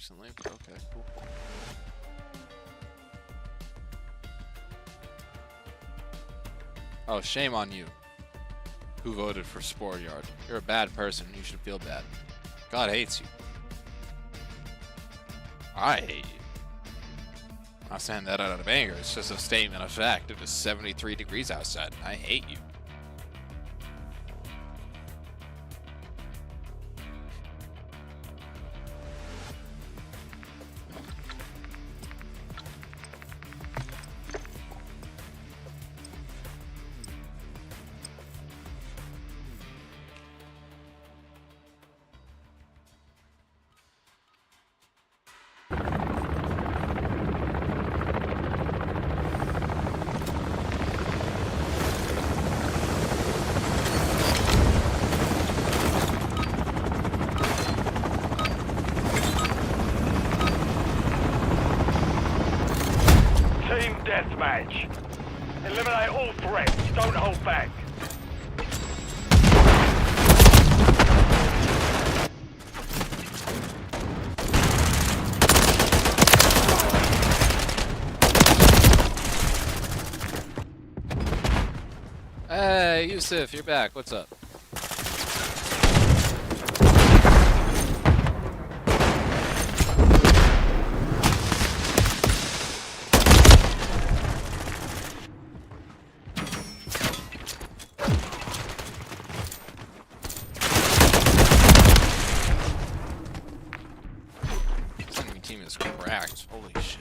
recently, but okay, cool. Oh, shame on you. Who voted for Sport Yard? You're a bad person and you should feel bad. God hates you. I hate you. I'm not saying that out of anger, it's just a statement of fact. It is 73 degrees outside. I hate you. Deathmatch. Eliminate all threats. Don't hold back. Hey, Yusuf, you're back. What's up? Team is cracked. Holy shit.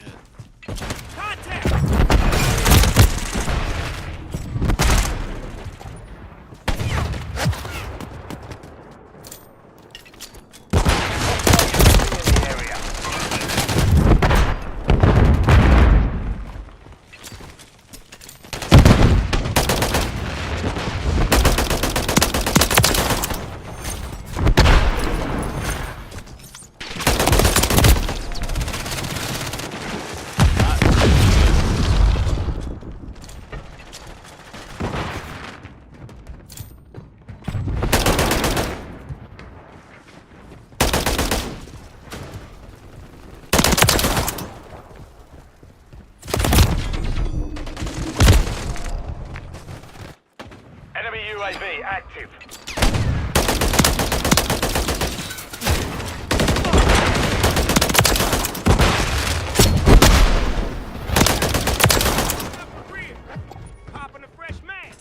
Contact! Enemy UAV active. Popping a fresh man.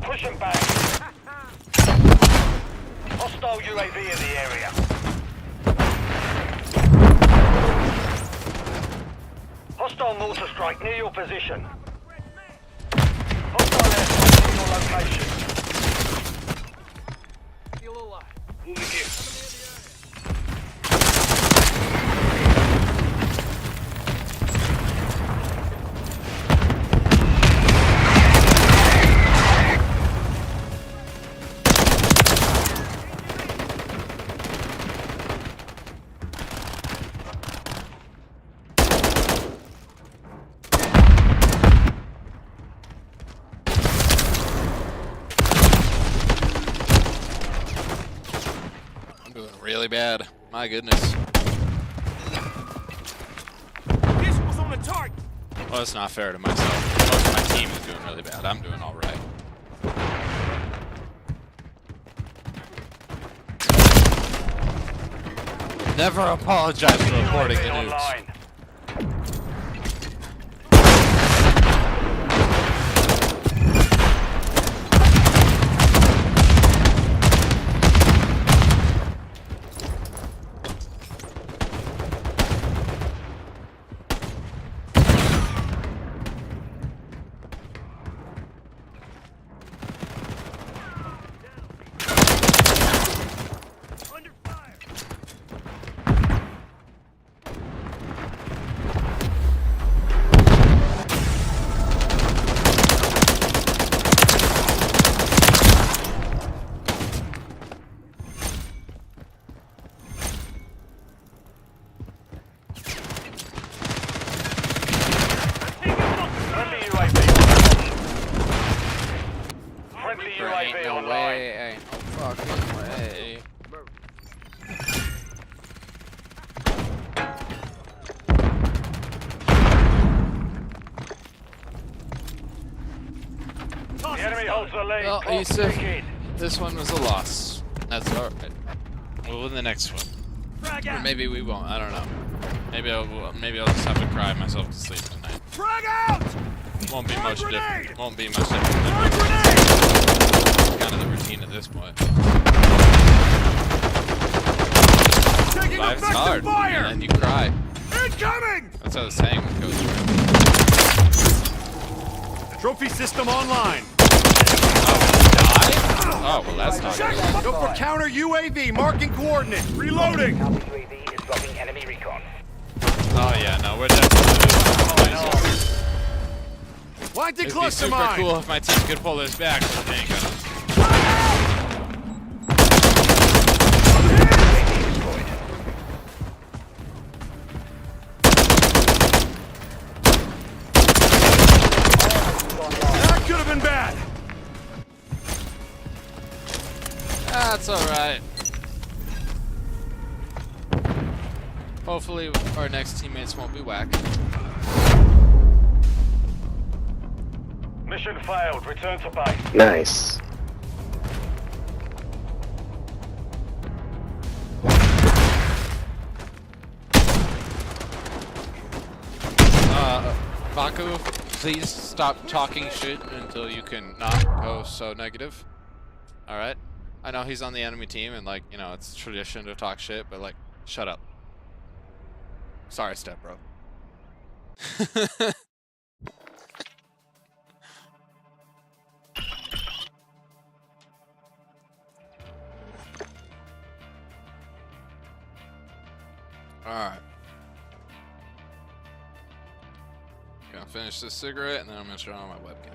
Pushing back. Hostile UAV in the area. Hostile mortar strike near your position. Hostile airstrike near your location. Still alive. Moving here. Really bad. My goodness. This was on the target. Well, that's not fair to myself. Most of my team is doing really bad. I'm doing all right. Never apologize for reporting the news. Ain't no online. way. Ain't no fucking way. The enemy holds the lead. Well, Clock Yusuf, ticking. this one was a loss. That's alright. We'll win the next one. Or maybe we won't. I don't know. Maybe I'll just have to cry myself to sleep tonight. Frag out! Won't be much different. Won't be much Frag different. grenade! It's kind of the routine at this point. Taking Life's effective hard, fire! and then you cry. Incoming! That's how the saying goes. Trophy system online. Oh, well, that's not Check! good. Go for counter UAV, marking coordinates. Reloading! Counter UAV is dropping enemy recon. Oh, yeah, no, we're definitely. Line to It'd be cluster super mine. cool if my team could pull this back, but they ain't gonna. That could have been bad. That's alright. Hopefully, our next teammates won't be whack. Mission failed. Return to base. Nice. Baku, please stop talking shit until you can not go so negative. Alright? I know he's on the enemy team and, like, you know, it's tradition to talk shit, but, like, shut up. Sorry, step bro. Alright. Gonna finish this cigarette and then I'm gonna turn on my webcam.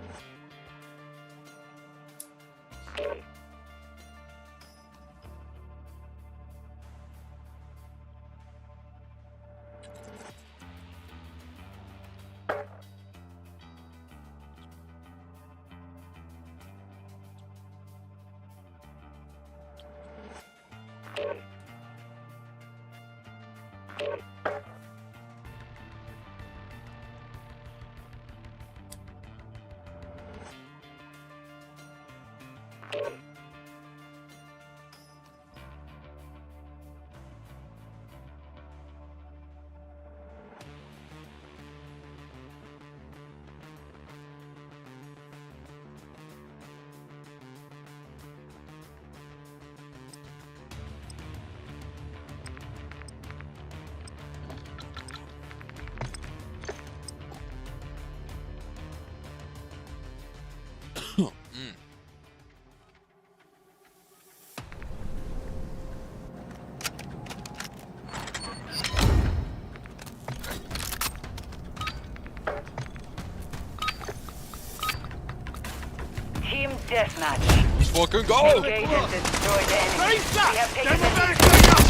Team deathmatch. Let's fucking go! Engage and destroy the enemy. Face that! We have taken Damn the it, lead. going up!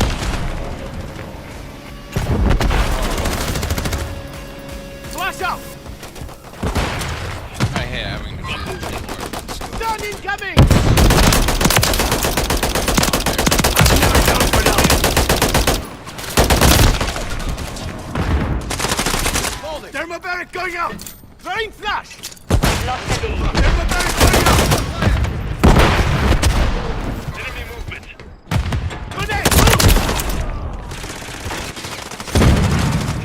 Flash out! I hate having to do this. Stun incoming! Thermobaric going out! Rain flash! Lost the lead. Thermobaric going out! Enemy movement. Grenade! Move!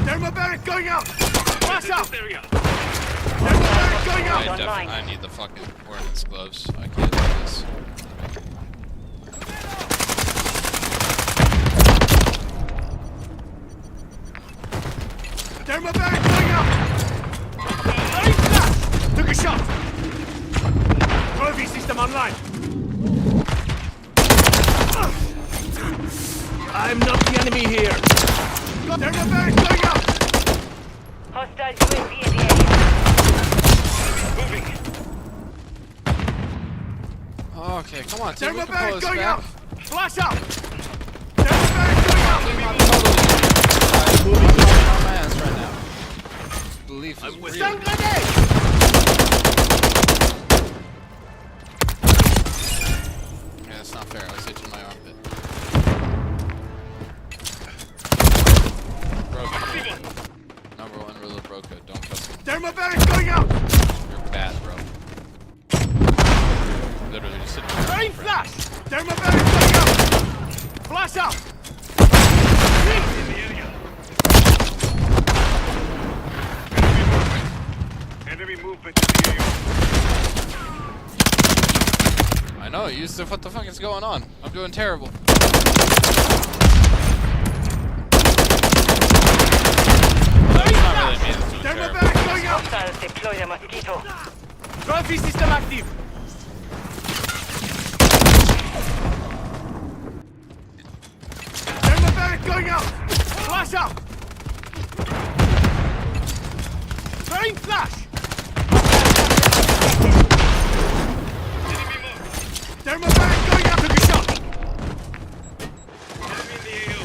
Thermobaric going out! Flash out! There we go. Thermobaric going out! Online. I need the fucking ordnance gloves. I can't do this. Thermobaric going out! Rain flash! Took a shot! Trophy system online! I'm not the enemy here! Thermobaric going out! Hostile UAV in the area. Moving. Okay, come on, team. We can pull Thermobaric this going back. out! Flash out! Thermobaric going out! I'm moving on my ass right now. This belief is real. Stun grenade! not fair. I was itching my armpit. Broken. Number 1 rule of Broco. Don't trust him. Thermobaric going out! You're bad, bro. Literally just sitting Rain flash! Thermobaric going out! Flash out! Enemy movement in the AO. I know, Yusuf, what the fuck is going on? I'm doing terrible. That's not really me that's doing terrible. Thermobaric going out! Hostiles deploy the mosquito. Trophy system active! Thermobaric going out! Flash out! Rain flash! Thermobaric going out! Took a shot! Enemy in the AO.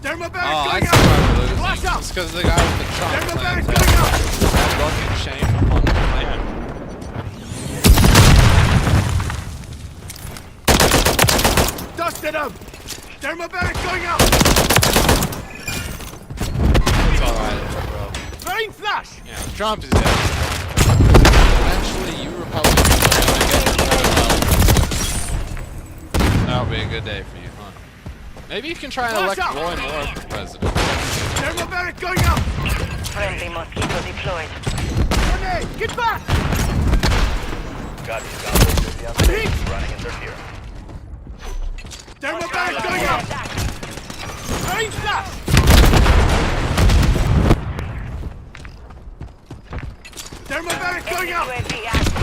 Thermobaric Oh, I going see out! why we're losing. Flash out! It's because the guy with the trunk Thermobaric plan going out! had luck and shame upon the plan. Dusted him! Thermobaric going out! It's alright, bro. Rain flash! Yeah, Trump is dead. Eventually, you Republicans are gonna get your parallel. That'll be a good day for you, huh? Maybe you can try and elect Flash out! Roy Moore for president. Thermobaric going out! Friendly mosquito deployed. Grenade! Get back! Got you, Bravo. Hit! Running interference. Thermobaric going out! Rain flash! Thermobaric going out! UAV active.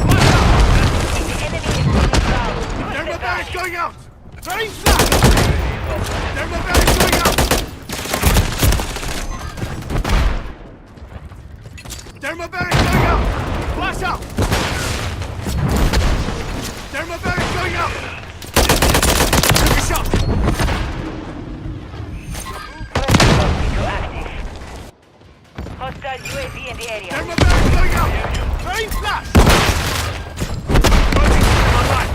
Flash out! The enemy is moving ground. Thermobaric going out! Rain flash! Thermobaric going out! Thermobaric going out! Flash out! Thermobaric going out! Took a shot! Mosquito active. Hostile UAV in the area. Thermobaric going out! Rain flash! Trophy system online!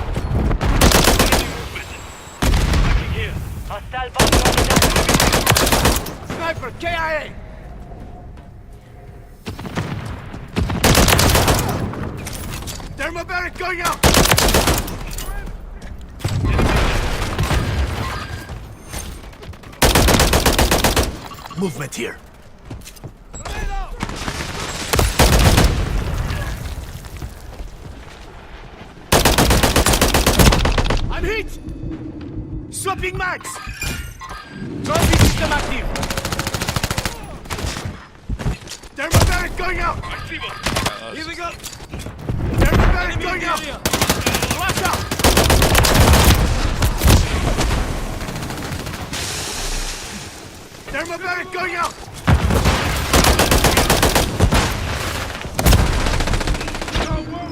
Here. Hostile bomb dropped down. Sniper, KIA! Thermobaric going out! Movement here. I'm hit! Swapping mags! Trophy system active! Thermobaric going out! Here we go! Thermobaric going out! Flash out! Thermobaric going out!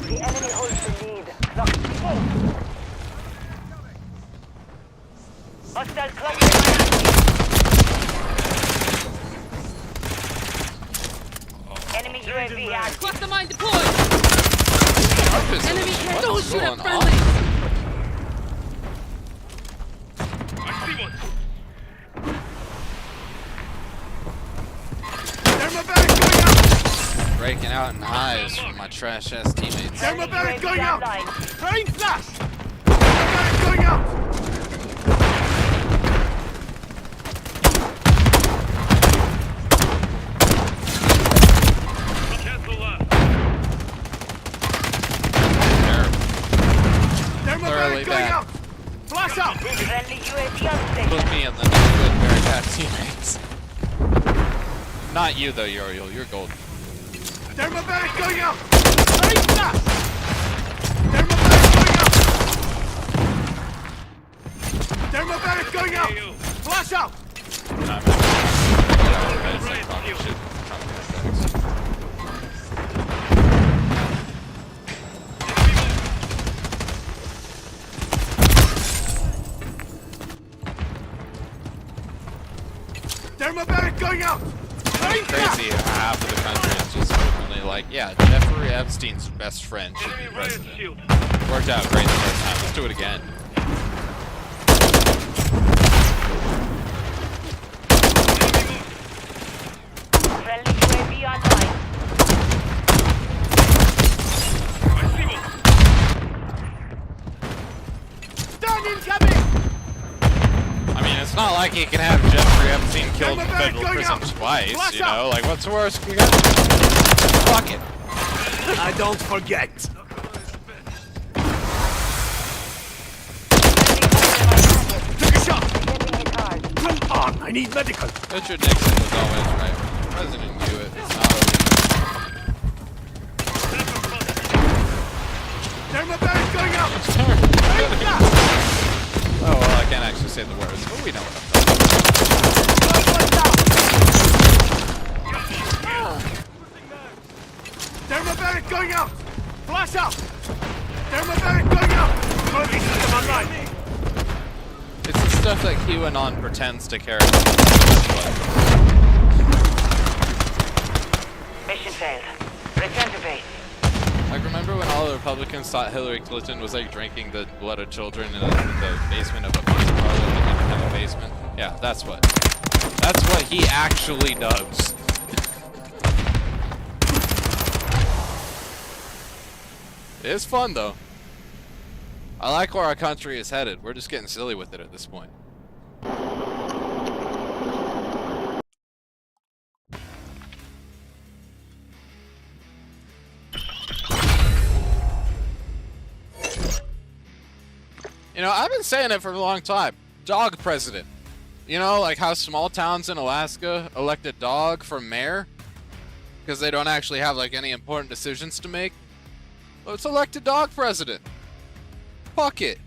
The enemy holds the lead. Hostile cluster mine active. Enemy UAV active. Cluster mine deployed! Enemy What don't is shoot going at friendly! I see one. Thermobaric going out! Breaking out in hives from my trash ass teammates. Thermobaric going UAV out! online. Rain flash! Thermobaric going out! Cancel that. Thoroughly Thermobaric going bad. out! Flash out! Friendly UAV on Put station. me in the good, very bad teammates. Not you though, Uriel. You're gold. Thermobaric going out! Rain flash! Thermobaric going out! Thermobaric going out! AO. Flash out! Nah, man. I just like talking shit. Trump hashtags. Thermobaric going out! Rain flash! Crazy how half of the country is just open finally like, yeah, Jeffrey Epstein's best friend should be president. Worked out great the first time. Let's do it again. Friendly UAV online. Stand incoming! I mean, it's not like he can have Jeffrey Epstein killed in Get my back, federal going prison up. twice, Flash you know? out. Like, what's the worst we got? Fuck it. I don't forget. Take a shot! Getting hit hard. Come on, I need medical. Richard Nixon was always right. President Hewitt is not elite. Thermobaric going up! Oh, well, I can't actually say the words, but we know what I'm Thermobaric going out! Flash out! Thermobaric going out! Clothing system online! It's the stuff that QAnon pretends to care about. Mission failed. Return to base. Like, remember when all the Republicans thought Hillary Clinton was like drinking the blood of children in the basement of a pizza parlor that didn't have a basement? Yeah, that's what he actually does. It is fun though. I like where our country is headed. We're just getting silly with it at this point. You know, I've been saying it for a long time. Dog president. You know, like how small towns in Alaska elect a dog for mayor because they don't actually have like any important decisions to make. Let's elect a dog president. Fuck it.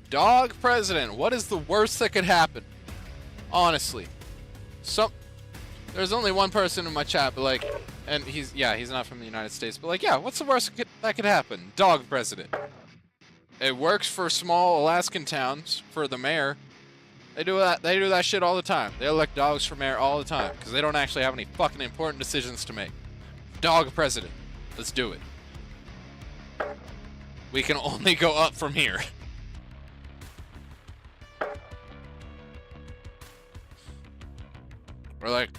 Dog president. What is the worst that could happen? Honestly. There's only one person in my chat, but like, and he's not from the United States, but like, yeah, what's the worst that could happen? Dog president. It works for small Alaskan towns, for the mayor. They do that shit all the time. They elect dogs for mayor all the time, because they don't actually have any fucking important decisions to make. Dog president. Let's do it. We can only go up from here. Or like,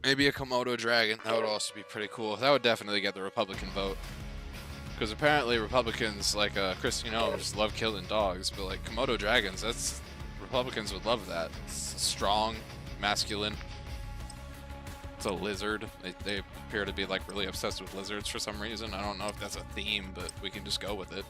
maybe a Komodo dragon. That would also be pretty cool. That would definitely get the Republican vote. Because apparently Republicans, like Chris, just love killing dogs. But like Komodo dragons, Republicans would love that. It's strong, masculine. It's a lizard. They appear to be like really obsessed with lizards for some reason. I don't know if that's a theme, but we can just go with it.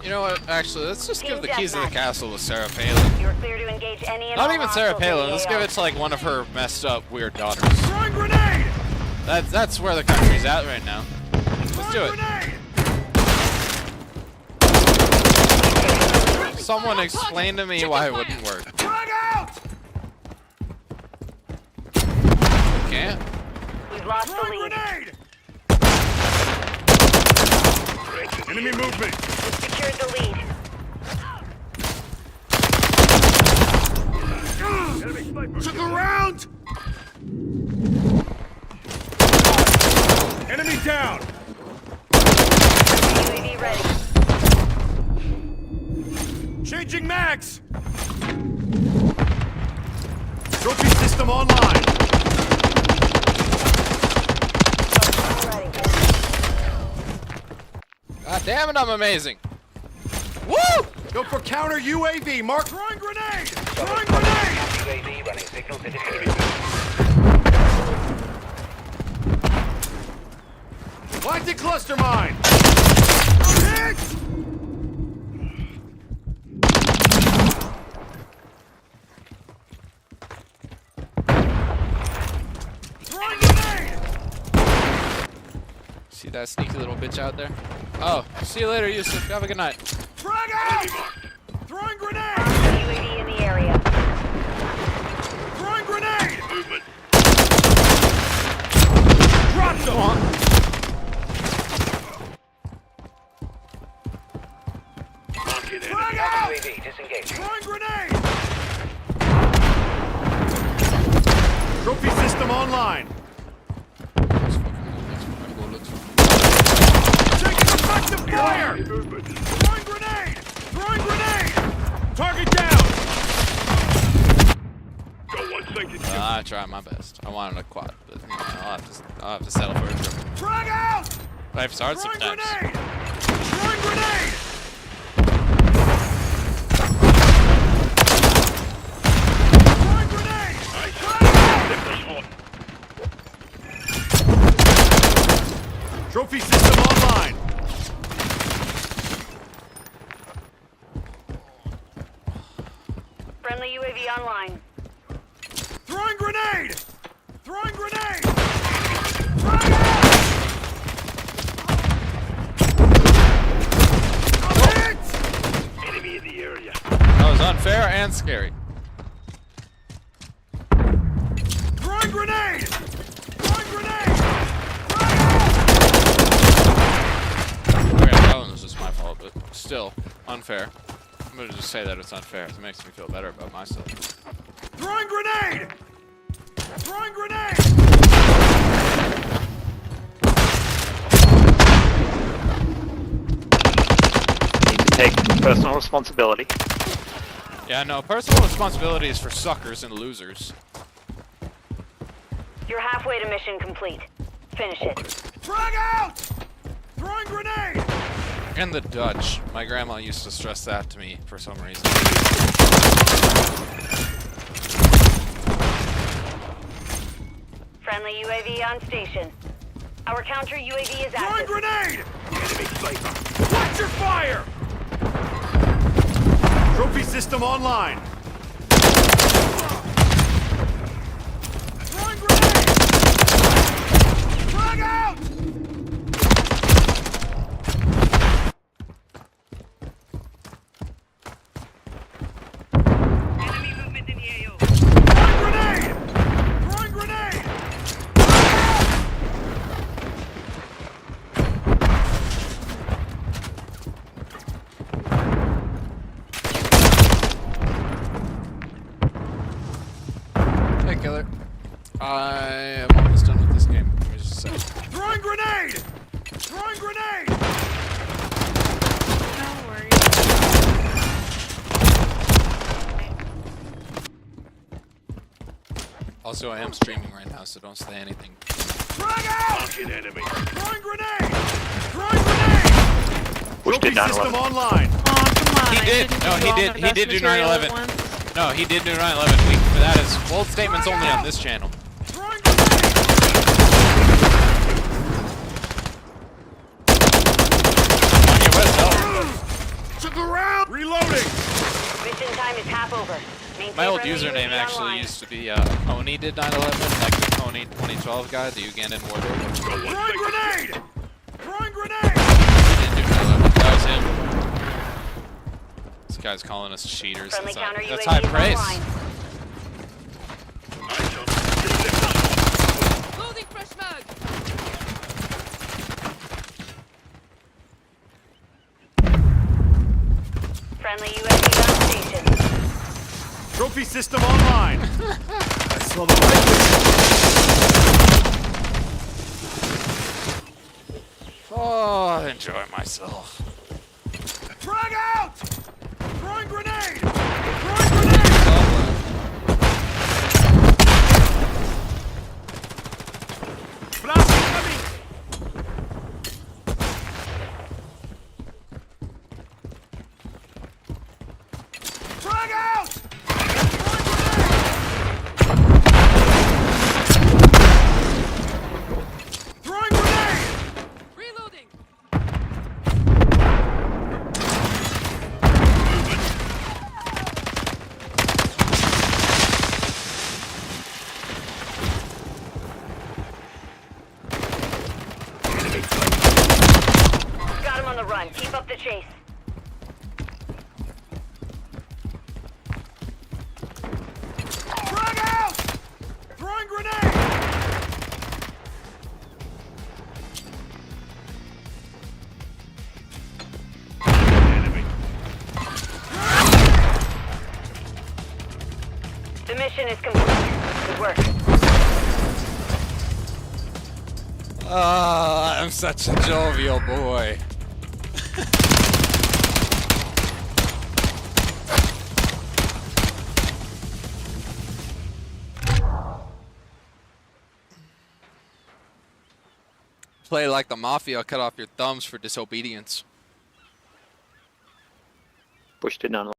You know what? Actually, let's just give the keys to the castle to Sarah Palin. You're clear to engage any and Not all even Sarah hostiles in Palin. the Let's AO. give it to like one of her messed up weird daughters. Throwing grenade! That's where the country's at right now. Let's do it. Grenade! Someone explain to me why it wouldn't work. Frag out! Can't. We've lost the Throwing lead. grenade! Enemy movement! We've secured the lead. Took a round! Enemy down! UAV ready. Changing mags! Trophy system online! Ready. God damn it, I'm amazing. Woo! Go for counter UAV, mark. Throwing grenade! Throwing grenade! UAV running signal to destroy. Galactic cluster mine! Hit! Throwing grenade! See that sneaky little bitch out there? Oh, see you later, Yusuf. Have a good night. Frag out! Throwing grenade! UAV in the area. Throwing grenade! Movement. Drop them! Frag out! UAV disengaging. Throwing grenade! Trophy system online. Taking effective fire! Throwing grenade! Throwing grenade! Target down! I try my best. I wanted a quad, but you know, I'll have to settle for a triple. Frag out! Life's hard Throwing sometimes. grenade! Throwing grenade! Throwing grenade! Frag out! Trophy system online. Friendly UAV online. Throwing grenade! Throwing grenade! Frag out! I'm hit! Enemy in the area. That was unfair and scary. Throwing grenade! Throwing grenade! Frag out! Okay, that one was just my fault, but still unfair. I'm gonna just say that it's unfair. It makes me feel better about myself. Throwing grenade! Throwing grenade! Need to take personal responsibility. Yeah, no, personal responsibility is for suckers and losers. You're halfway to mission complete. Finish it. Frag out! Throwing grenade! And the Dutch. My grandma used to stress that to me for some reason. Friendly UAV on station. Our counter UAV is Throwing active. grenade! Enemy sniper! Watch your fire! Trophy system online. Throwing grenade! Frag out! Enemy movement in the AO. Throwing grenade! Throwing grenade! Hey, killer. I am almost done with this game. Let me just say. Throwing grenade! Throwing grenade! No worries. Also, I am streaming right now, so don't say anything. Frag out! Enemy. Throwing grenade! Throwing grenade! Pushed it Trophy down system 11. online. Oh, come on. He I did. didn't No, do he all did. the He best did do material 9/11. at once. No, he did do 9/11. That is bold statements only on this channel. Throwing grenade! Kanye West, no. Took around! Reloading! Mission time is half over. Maintain My old friendly username UAV actually online. used to be Oni did 9/11, like the Oni 2012 guy, the Ugandan warlord. Throwing grenade! Throwing grenade! He didn't do 9/11. That was him. This guy's calling us cheaters. Friendly That's counter that's UAV high is praise. online. Loading fresh mag. Friendly UAV on station. Trophy system online. I saw the right. Oh, I enjoy myself. Frag out! Throwing grenade! Throwing grenade! Blast incoming! Frag out! Throwing grenade! Throwing grenade! Reloading. Got him on the run. Keep up the chase. Mission is complete. Good work. I'm such a jovial boy. Play like the mafia, cut off your thumbs for disobedience. Bush did 9/11.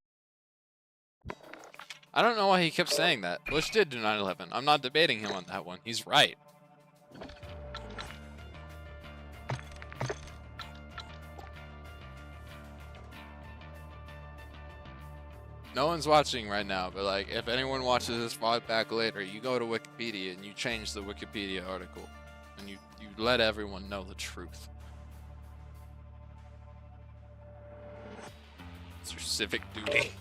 I don't know why he kept saying that. Bush did do 9/11. I'm not debating him on that one. He's right. No one's watching right now, but like, if anyone watches this VOD back later, you go to Wikipedia and you change the Wikipedia article, and you let everyone know the truth. It's your civic duty.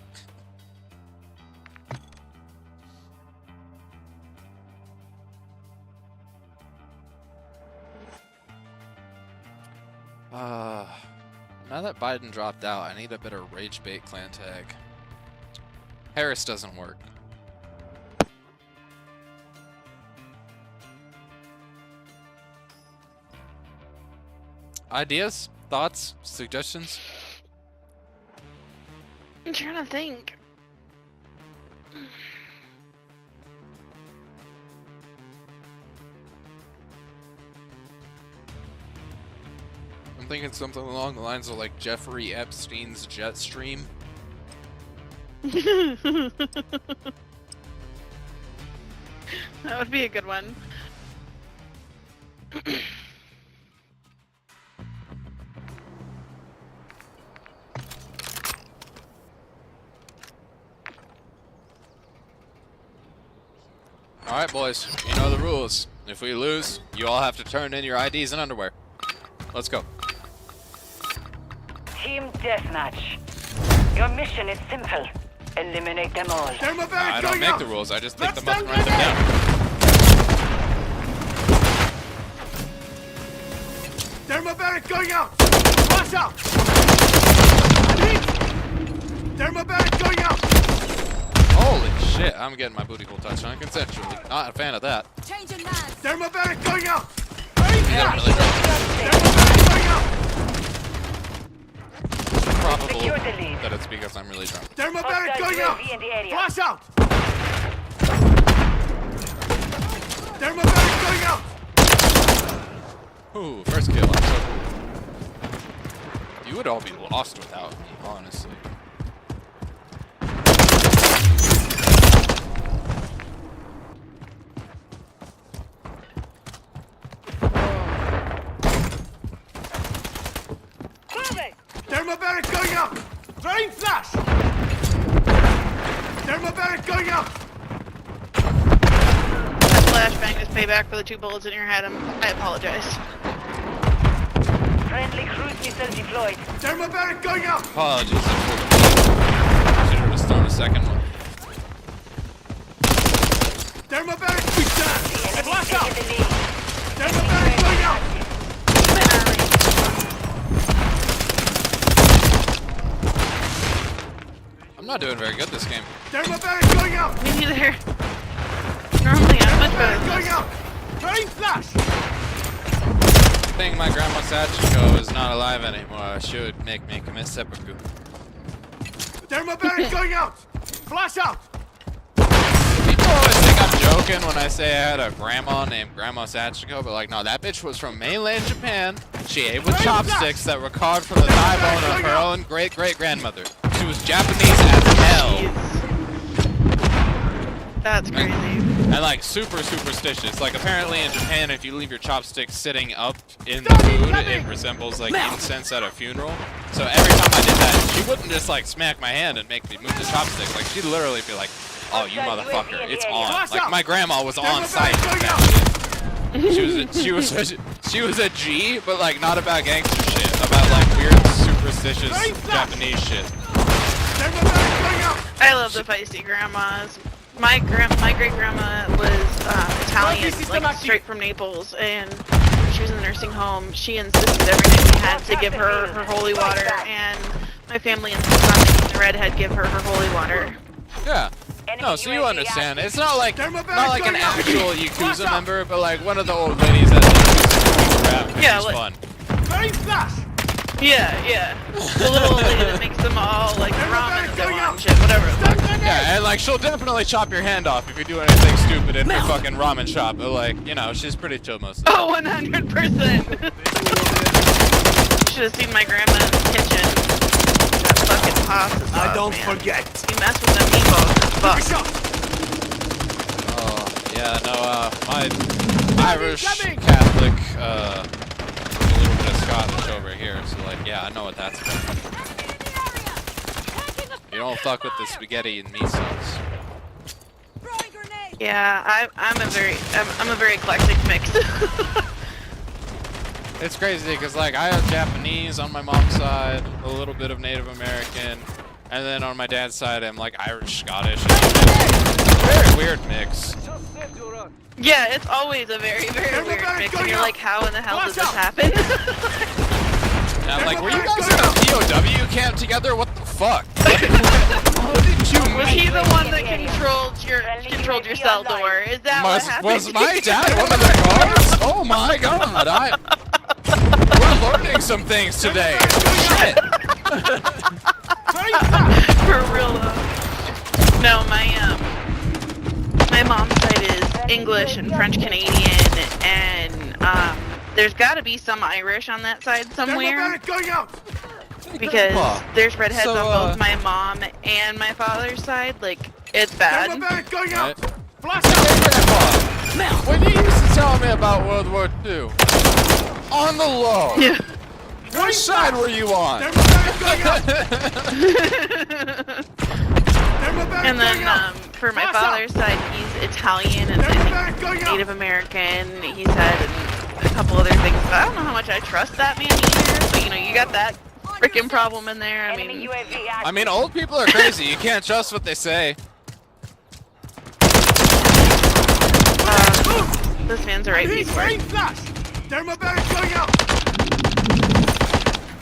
Now that Biden dropped out, I need a better rage bait clan tag. Harris doesn't work. Ideas? Thoughts? Suggestions? I'm trying to think. I'm thinking something along the lines of like Jeffrey Epstein's jet stream. That would be a good one. Alright boys, you know the rules. If we lose, you all have to turn in your IDs and underwear. Let's go. Team Deathmatch. Your mission is simple. Eliminate them all. I don't make the rules, I just pick them up and write them down. Thermobaric going out! Flash out! Thermobaric going out! Holy shit, I'm getting my booty hole touched on consensually. Not a fan of that. Changing mags. Thermobaric going out! Yeah, really Thermobaric going out! probable Secure the lead. that it's because I'm really drunk. Thermobaric Hostile going out! UAV in the area. Flash out! Thermobaric going out! Ooh, first kill, I'm so cool. You would all be lost without me, honestly. Thermobaric going out! Throwing flash! Thermobaric going out! That flashbang is payback for the 2 bullets in your head. I apologize. Friendly cruise missile deployed. Thermobaric going out! Apologies, I should have just thrown a second one. Thermobaric quick The down! enemy Flash out! taking the lead. Thermobaric going out! I'm not doing very good this game. Thermobaric going out! Me neither. Normally I'm much better Thermobaric than going this. out! Throwing flash! I think my grandma Sachiko is not alive anymore. She would make me commit seppuku. Thermobaric going out! Flash out! People always think I'm joking when I say I had a grandma named Grandma Sachiko, but like, no, that bitch was from mainland Japan. She ate with chopsticks that were carved from the thigh bone of her own great-great-grandmother. She was Japanese as hell. Jeez. That's crazy. And like super superstitious. Like apparently in Japan, if you leave your chopsticks sitting up in the food, it resembles like incense at a funeral. So every time I did that, she wouldn't just like smack my hand and make me move the chopsticks. Like she'd literally be like, "Oh, you motherfucker, it's on." Like my grandma was on site with that shit. She was a G, but like not about gangster shit, about like weird superstitious Japanese shit. I love the feisty grandmas. My great grandma was Italian, like straight from Naples, and when she was in the nursing home, she insisted every night we had to give her her holy water, and my family insisted on making the redhead give her her holy water. Yeah. No, so you understand. It's not like an Thermobaric going out. actual Yakuza Blast out. member, but like one of the old ladies that rap because Yeah, she's like- fun. Very flash. Yeah. The little old lady that makes them all like ramen and so on and shit, whatever. Yeah, and like she'll definitely chop your hand off if you do anything stupid in her fucking ramen shop. But like, you know, she's pretty chill most of the time. Oh, 100%. Should have seen my grandma in the kitchen. That fucking pasta sauce, I don't man. forget. You mess with them meatballs, it's Take a fucked. shot. Oh, yeah, no, my Irish coming. Catholic, a little bit of Scottish over here, so like, yeah, I know what that's about. You don't fuck with the spaghetti and meat sauce. Yeah, I'm a very eclectic mix. It's crazy because like I have Japanese on my mom's side, a little bit of Native American, and then on my dad's side I'm like Irish, Scottish. Very weird mix. Yeah, it's always a very weird mix, and you're like, how in the hell does this happen? And I'm like, were you guys in a POW camp together? What the fuck? What did you Was mean? he the one that controlled your cell door? Is that what happened? Was my dad one of the guards? Oh my god, we're learning some things today. Shit. For real though. No, my mom's side is English and French Canadian, and there's got to be some Irish on that side somewhere Thermobaric going out. because there's redheads So, on both my mom and my father's side. Like, it's bad. Thermobaric going out. Right. Blast out. Grandpa, when you used to tell me about World War II, on the low, Yeah. which side were you on? Thermobaric going out. Thermobaric And going then out. for my Blast out. father's side, he's Italian and I Thermobaric think going out. Native American. He said, and a couple other things. But I don't know how much I trust that man either. But you know, you got that freaking problem in there. I Enemy mean, UAV I mean, old people are crazy. You can't trust what they say. this man's a right piece of Green work. flash. Thermobaric going out.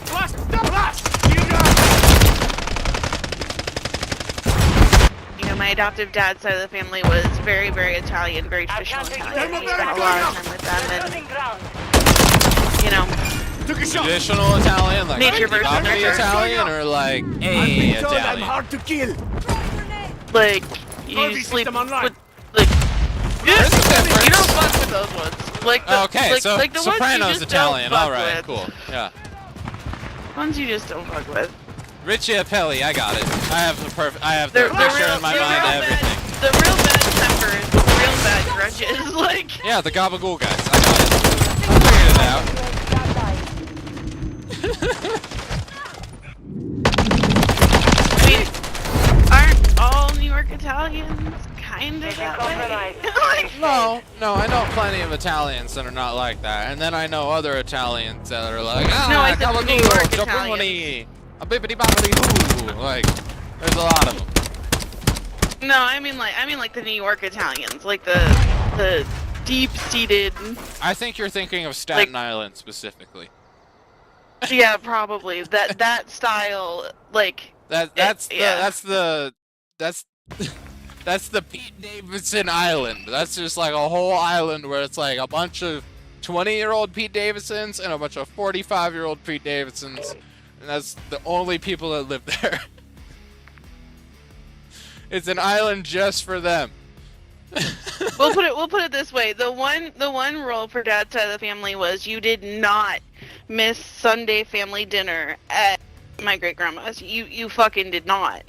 Blast. Blast. You got You know, my adoptive dad's side of the family was very Italian, very traditional Italian. We spent a lot of time with them, losing ground. and you know, Took a shot. Traditional Italian, like Nature versus Omni nurture. Italian, or like I've a been told I'm Italian. hard to kill. like you Harvey sleep system online. with like. There's a difference. You don't fuck with those ones. Like the, Okay, like, so like the ones you Sopranos just Italian. don't fuck All right, with. cool. Yeah. Ones you just don't fuck with. Richie Apelli, I got it. I have the perfect. I have the They're picture real, in my they're mind. real Everything. bad. The real bad tempers, the real bad grudges. Like, Yeah, the Gabagool guys. I got it. I figured it out. I mean, aren't all New York Italians kind of that way? Like, No, I know plenty of Italians that are not like that, and then I know other Italians that are like, No, I said New York Gabagool, a bippity boppity hoo. Like, there's a lot of them. no, I mean like the New York Italians, like the deep-seated. I think you're thinking of Staten Island specifically. Yeah, probably that style. Like, That's yeah. the Pete Davidson Island. That's just like a whole island where it's like a bunch of 20-year-old Pete Davidsons and a bunch of 45-year-old Pete Davidsons, and that's the only people that live there. It's an island just for them. we'll put it this way: the one rule for Dad's side of the family was you did not miss Sunday family dinner at my great grandma's. You fucking did not,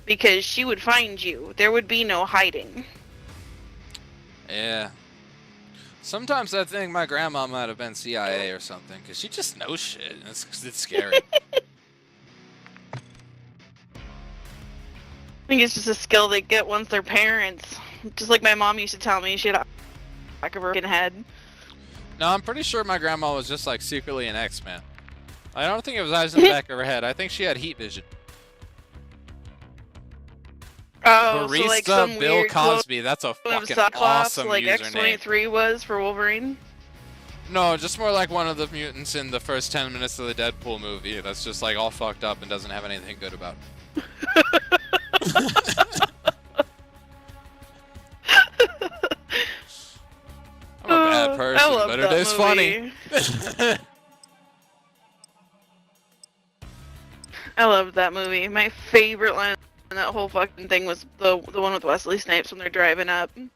because she would find you. There would be no hiding. Yeah. Sometimes I think my grandma might have been CIA or something, because she just knows shit. It's scary. I think it's just a skill they get once they're parents. Just like my mom used to tell me, she had a back of her fucking head. No, I'm pretty sure my grandma was just like secretly an X-Man. I don't think it was eyes in the back of her head. I think she had heat vision. Oh, Barista so like some Bill weird Cosby. That's a clone of fucking Cyclops, awesome like username. X-23 was for Wolverine. No, just more like one of the mutants in the first 10 minutes of the Deadpool movie that's just like all fucked up and doesn't have anything good about it. love but that it is movie. funny. I loved that movie. My favorite line in that whole fucking thing was the one with Wesley Snipes when they're driving up. Oh,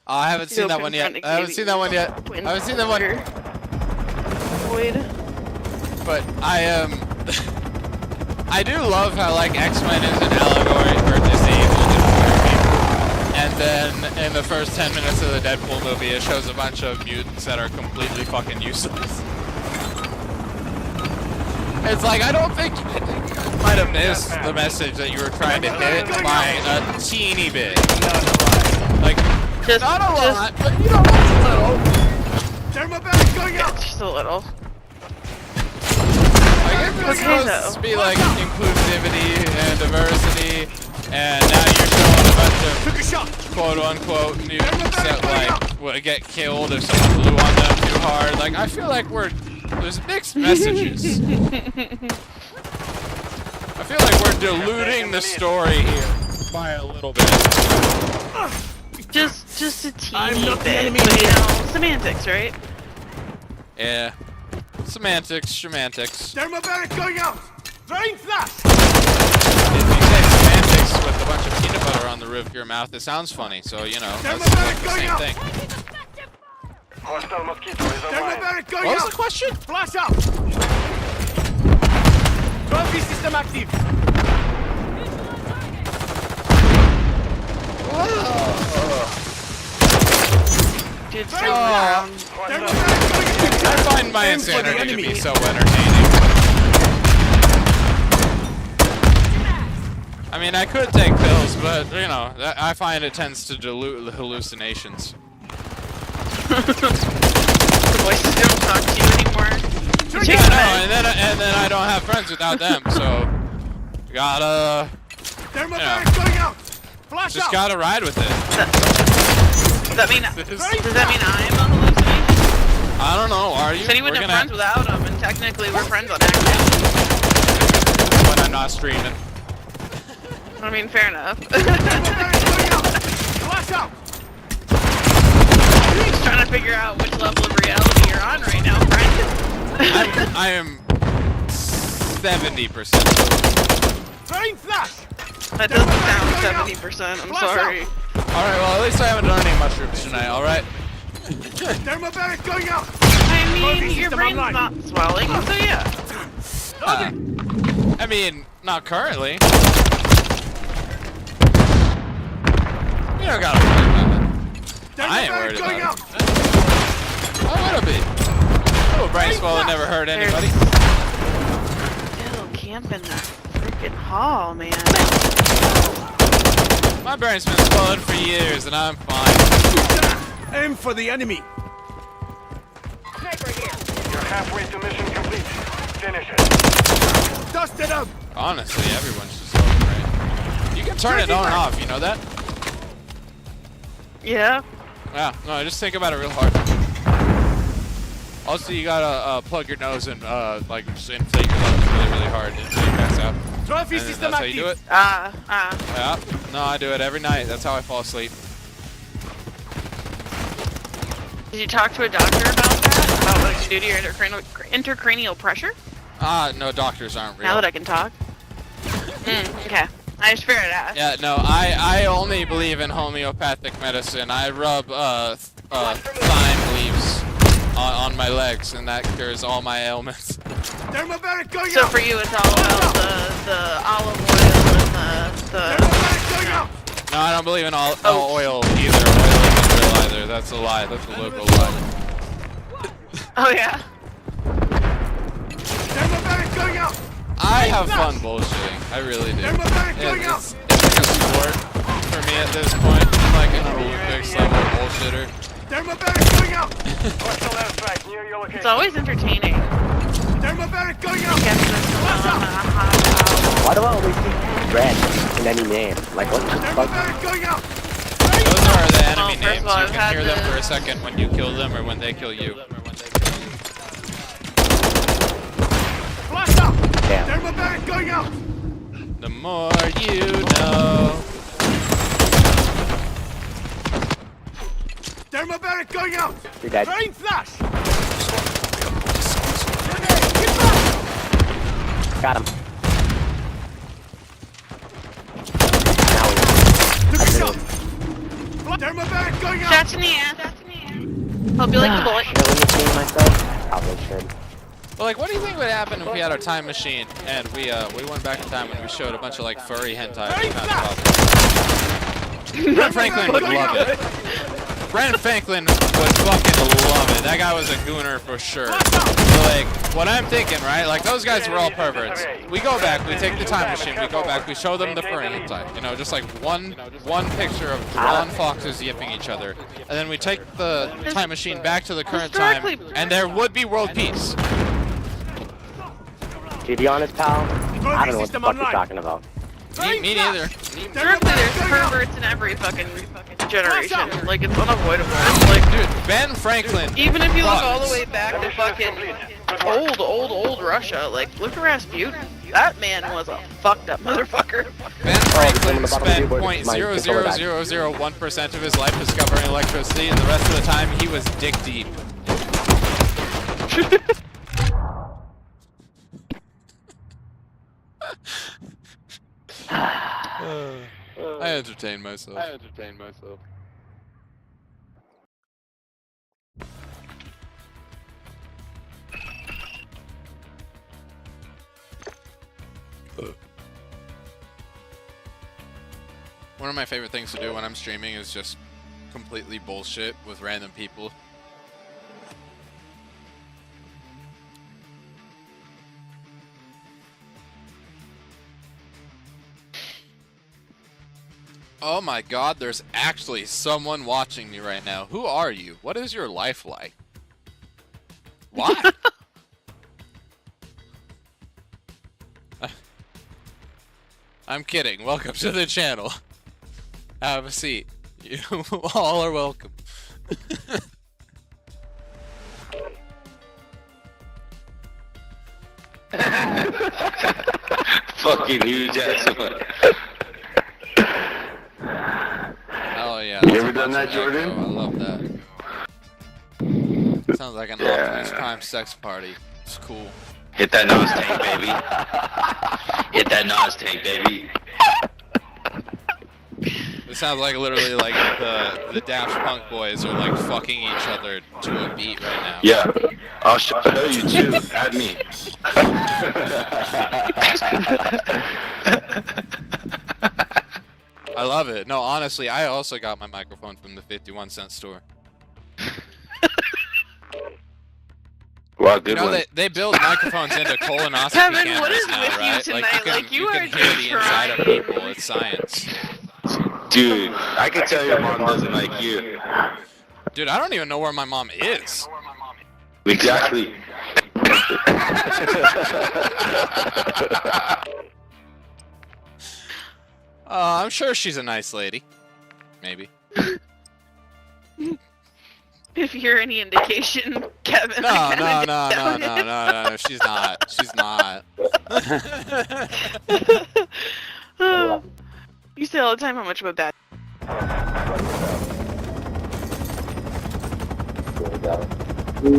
I haven't seen that one yet. I haven't seen that one yet. I haven't seen that one. Void. But I do love how like X-Men is an allegory for disabled and queer people. And then in the first 10 minutes of the Deadpool movie, it shows a bunch of mutants that are completely fucking useless. It's like, I don't think you might have missed the message that you were trying to hit by a teeny bit. Like, Just, not a lot, but you know, it's a little. Thermobaric going out! just a little. Like, it's Okay, supposed though. to be like inclusivity and diversity, and now you're showing a bunch of Took a shot! quote-unquote mutants that like would get killed if someone blew on them too hard. Like, I feel like there's mixed messages. I feel like we're diluting the story here by a little bit. Just a I'm teeny not the bit, enemy. but you know, semantics, right? Yeah. Semantics. Thermobaric going out! Throwing flash! If you say semantics with a bunch of peanut butter on the roof of your mouth, it sounds funny, so you know, that's like the same thing. Hostile mosquito is online. Thermobaric going What was out! the question? Flash out! Trophy system active! Dude, Thermobaric going out! I find my Aim for the insanity to be enemy. so entertaining. I mean, I could take pills, but, you know, I find it tends to dilute the hallucinations. the voices don't talk to you anymore. Yeah, no, and then I don't have friends without them, so gotta Thermobaric going out! Flash just out! gotta ride with it. Does that mean I'm a hallucination? I don't know. Are you? Said he wouldn't We're have gonna- friends without him, and technically we're friends on accident. when I'm not streaming. I mean, fair enough. Thermobaric going out! Flash out! Just trying to figure out which level of reality you're on right now, friend. I am 70%. Throwing flash! That doesn't sound 70%, I'm sorry. Alright, well, at least I haven't done any mushrooms tonight, alright? Thermobaric going out! I mean, Trophy your system brain's online. not swelling, so yeah. I mean, not currently. You don't gotta worry about it. I ain't worried Thermobaric going about out! it. Why would I be? Little brain swallow never hurt anybody. Still camping that freaking hall, man. My brain's been swollen for years, and I'm fine. Aim for the enemy! Sniper here. You're halfway to mission complete. Finish it. Dusted up! Honestly, everyone's just overbrained. You can turn it on and off, you know that? Yeah. Yeah, no, just think about it real hard. Also, you gotta plug your nose and like just inflate your lungs really, really hard until you pass out. Trophy And then system that's how you do it. active! Yeah. No, I do it every night. That's how I fall asleep. Did you talk to a doctor about that? About what it can do to your intracranial pressure? No, doctors aren't real. Now that I can talk. Okay. I just figured it out. Yeah, no, I only believe in homeopathic medicine. I rub thyme leaves on my legs, and that cures all my ailments. Thermobaric going So out! for you, it's all about the olive oil and the Thermobaric going out! No, I don't believe in all oil either. Oil isn't real either. That's a lie. That's a liberal lie. oh yeah. Thermobaric going out! I have fun bullshitting. I really do. Thermobaric going out! It's like a sport for me at this point. I'm like an Olympics level bullshitter. Thermobaric going out! Hostile airstrike near your location. It's always entertaining. Thermobaric going out! Why do I always see red in any name? Like, what the fuck? Thermobaric going out! Those are the enemy Well, first names. of all, You I've can had hear them for a this- second when you kill them or when they kill you. Flash out! Damn. Thermobaric going out! The more you know. Thermobaric going out! You're dead. Throwing flash! Got him. Took a shot! Thermobaric going out! Shots in the ass. Hope you like the bullet. Should I let me see myself? Probably should. Well, like, what do you think would happen if we had our time machine and we went back in time and we showed a bunch of like furry hentai? Brent Franklin would love it. Brent Franklin would fucking love it. That guy was a gooner for sure. So, like, what I'm thinking, right? Like, those guys were all perverts. We go back, we take the time machine, we go back, we show them the furry hentai. You know, just like one picture of drawn foxes yipping each other. And then we take the time machine back to the current time, and there would be world peace. To be honest, pal, I don't know what the fuck you're talking about. Me neither. Currently, there's perverts in every fucking generation. Like, it's unavoidable. It's like, Dude, Ben Franklin. even if you look all the way back to fucking old Russia, like, look at Rasputin. That man was a fucked up motherfucker. Ben Franklin spent 0.00001% of his life discovering electricity, and the rest of the time he was dick deep. I entertain myself. One of my favorite things to do when I'm streaming is just completely bullshit with random people. Oh my god, there's actually someone watching me right now. Who are you? What is your life like? Why? I'm kidding. Welcome to the channel. Have a seat. You all are welcome. Fucking huge ass one. Oh yeah. You ever done that, Jordan? I love that. Sounds like an Optimus Prime sex party. It's cool. Hit that nose tank, baby. Hit that nose tank, baby. It sounds like literally like the Daft Punk boys are like fucking each other to a beat right now. Yeah. I'll show you too. Add me. I love it. No, honestly, I also got my microphone from the 51-cent store. Wow, good You know, one. they build microphones into colonoscopy Kevin, cameras what is now, with you right? tonight? Like you Like, can you hear are the just inside of trying. people. It's science. Dude, I can tell your mom doesn't like you. Dude, I don't even know where my mom is. Exactly. I'm sure she's a nice lady. Maybe. If you're any indication, Kevin. No, she's not. She's not. You say all the time how much of a bad. You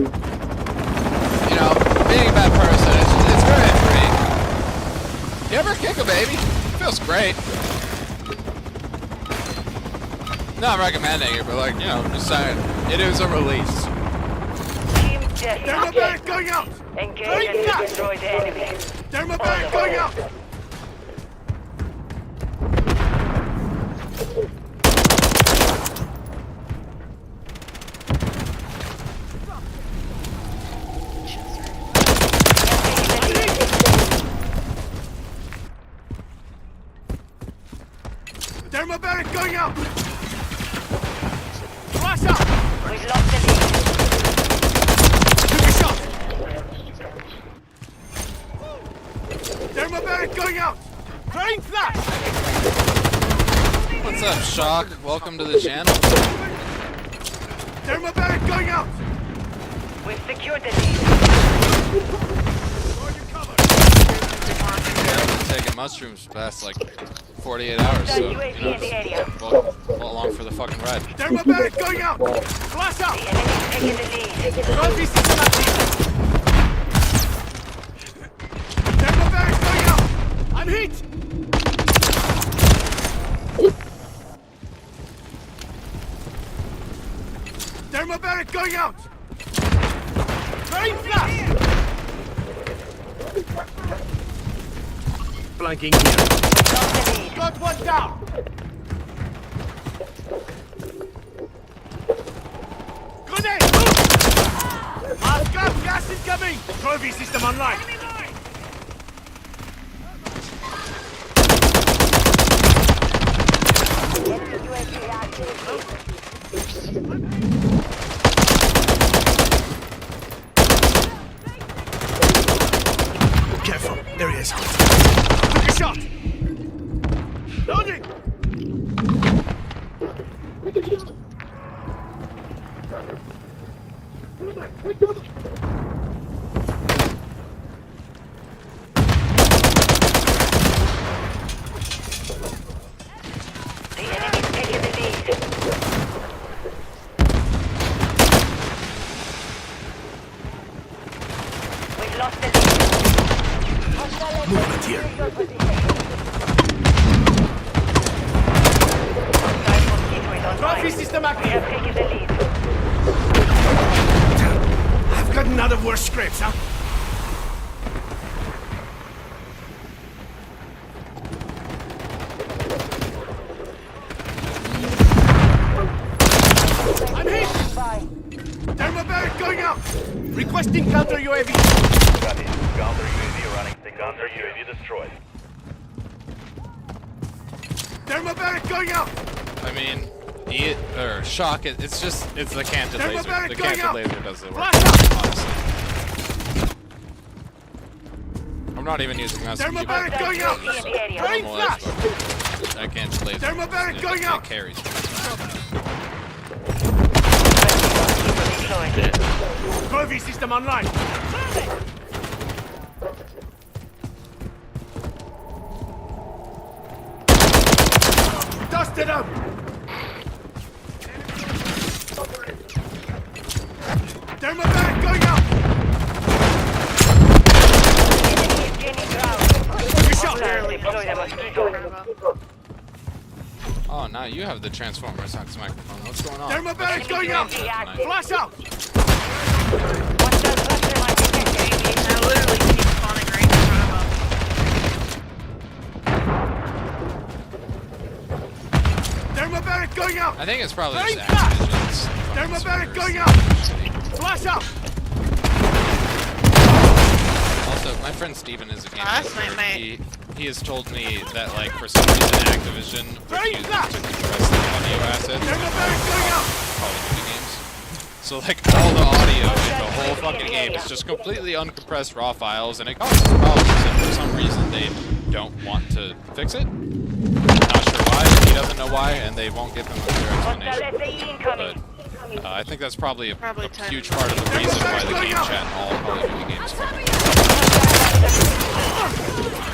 know, being a bad person, it's very freeing. You ever kick a baby? It feels great. Not recommending it, but like, you know, just saying. It is a release. Team deathmatch. Thermobaric going out! Engage and destroy the enemy. Thermobaric going out! Thermobaric going out! Flash out! We've lost the lead. Took a shot! Thermobaric going out! Throwing flash! What's up, Shock? Welcome to the channel. Thermobaric going out! We've secured the lead. For your cover! Yeah, I've been taking mushrooms past like 48 hours, so, you know, UAV in the area. well, a long for the fucking ride. Thermobaric going out! Flash out! The enemy's taking the lead. Trophy system active! Thermobaric going out! I'm hit! Thermobaric going out! Very flash! Flanking here. Lost the lead. Got one down! Grenade! Move! Mask up! Gas incoming! Trophy system online! UAV active. Careful, there he is. Took a shot! Loading! The enemy's taking the lead. We've lost the lead. Movement here. Hostile mosquito is online. Trophy system We have active! taken the lead. I've gotten out of worse scrapes, huh? I'm hit! Thermobaric going out! Requesting counter UAV! Copy. Counter UAV running. Counter UAV destroyed. Thermobaric going out! I mean, shock. It's the canted laser. Thermobaric The going canted out! laser does the work. Flash out! Honestly, I'm not even using that. Thermobaric going out! UAV in the area. Very flash! That canted laser. Thermobaric going out! It carries. Deployed. Trophy system online! Dusted up! Thermobaric going out! Enemy is gaining ground. Took a shot! Deploy the mosquito. Oh, now you have the Transformers Hux microphone. What's going on? Thermobaric going out! Flash out! Hostile cluster mine detected. I literally keep spawning right in front of them. Thermobaric going out! I think it's probably Very just fast! Activision's. Thermobaric going out! Flash out! Also, my friend Steven is a game Last developer. night, mate. He has told me that, like, for some reason Activision Very refuses fast! to compress the audio assets Thermobaric going out! Call of Duty games. So, like, all the audio in the whole fucking game is just completely uncompressed raw files, and it causes problems, and for some reason they don't want to fix it. Not sure why, he doesn't know why, and they won't give him a clear Hostile explanation. SAE incoming. But I think that's probably a Probably time. huge part of the reason why the game chat in all Call of Duty games fucking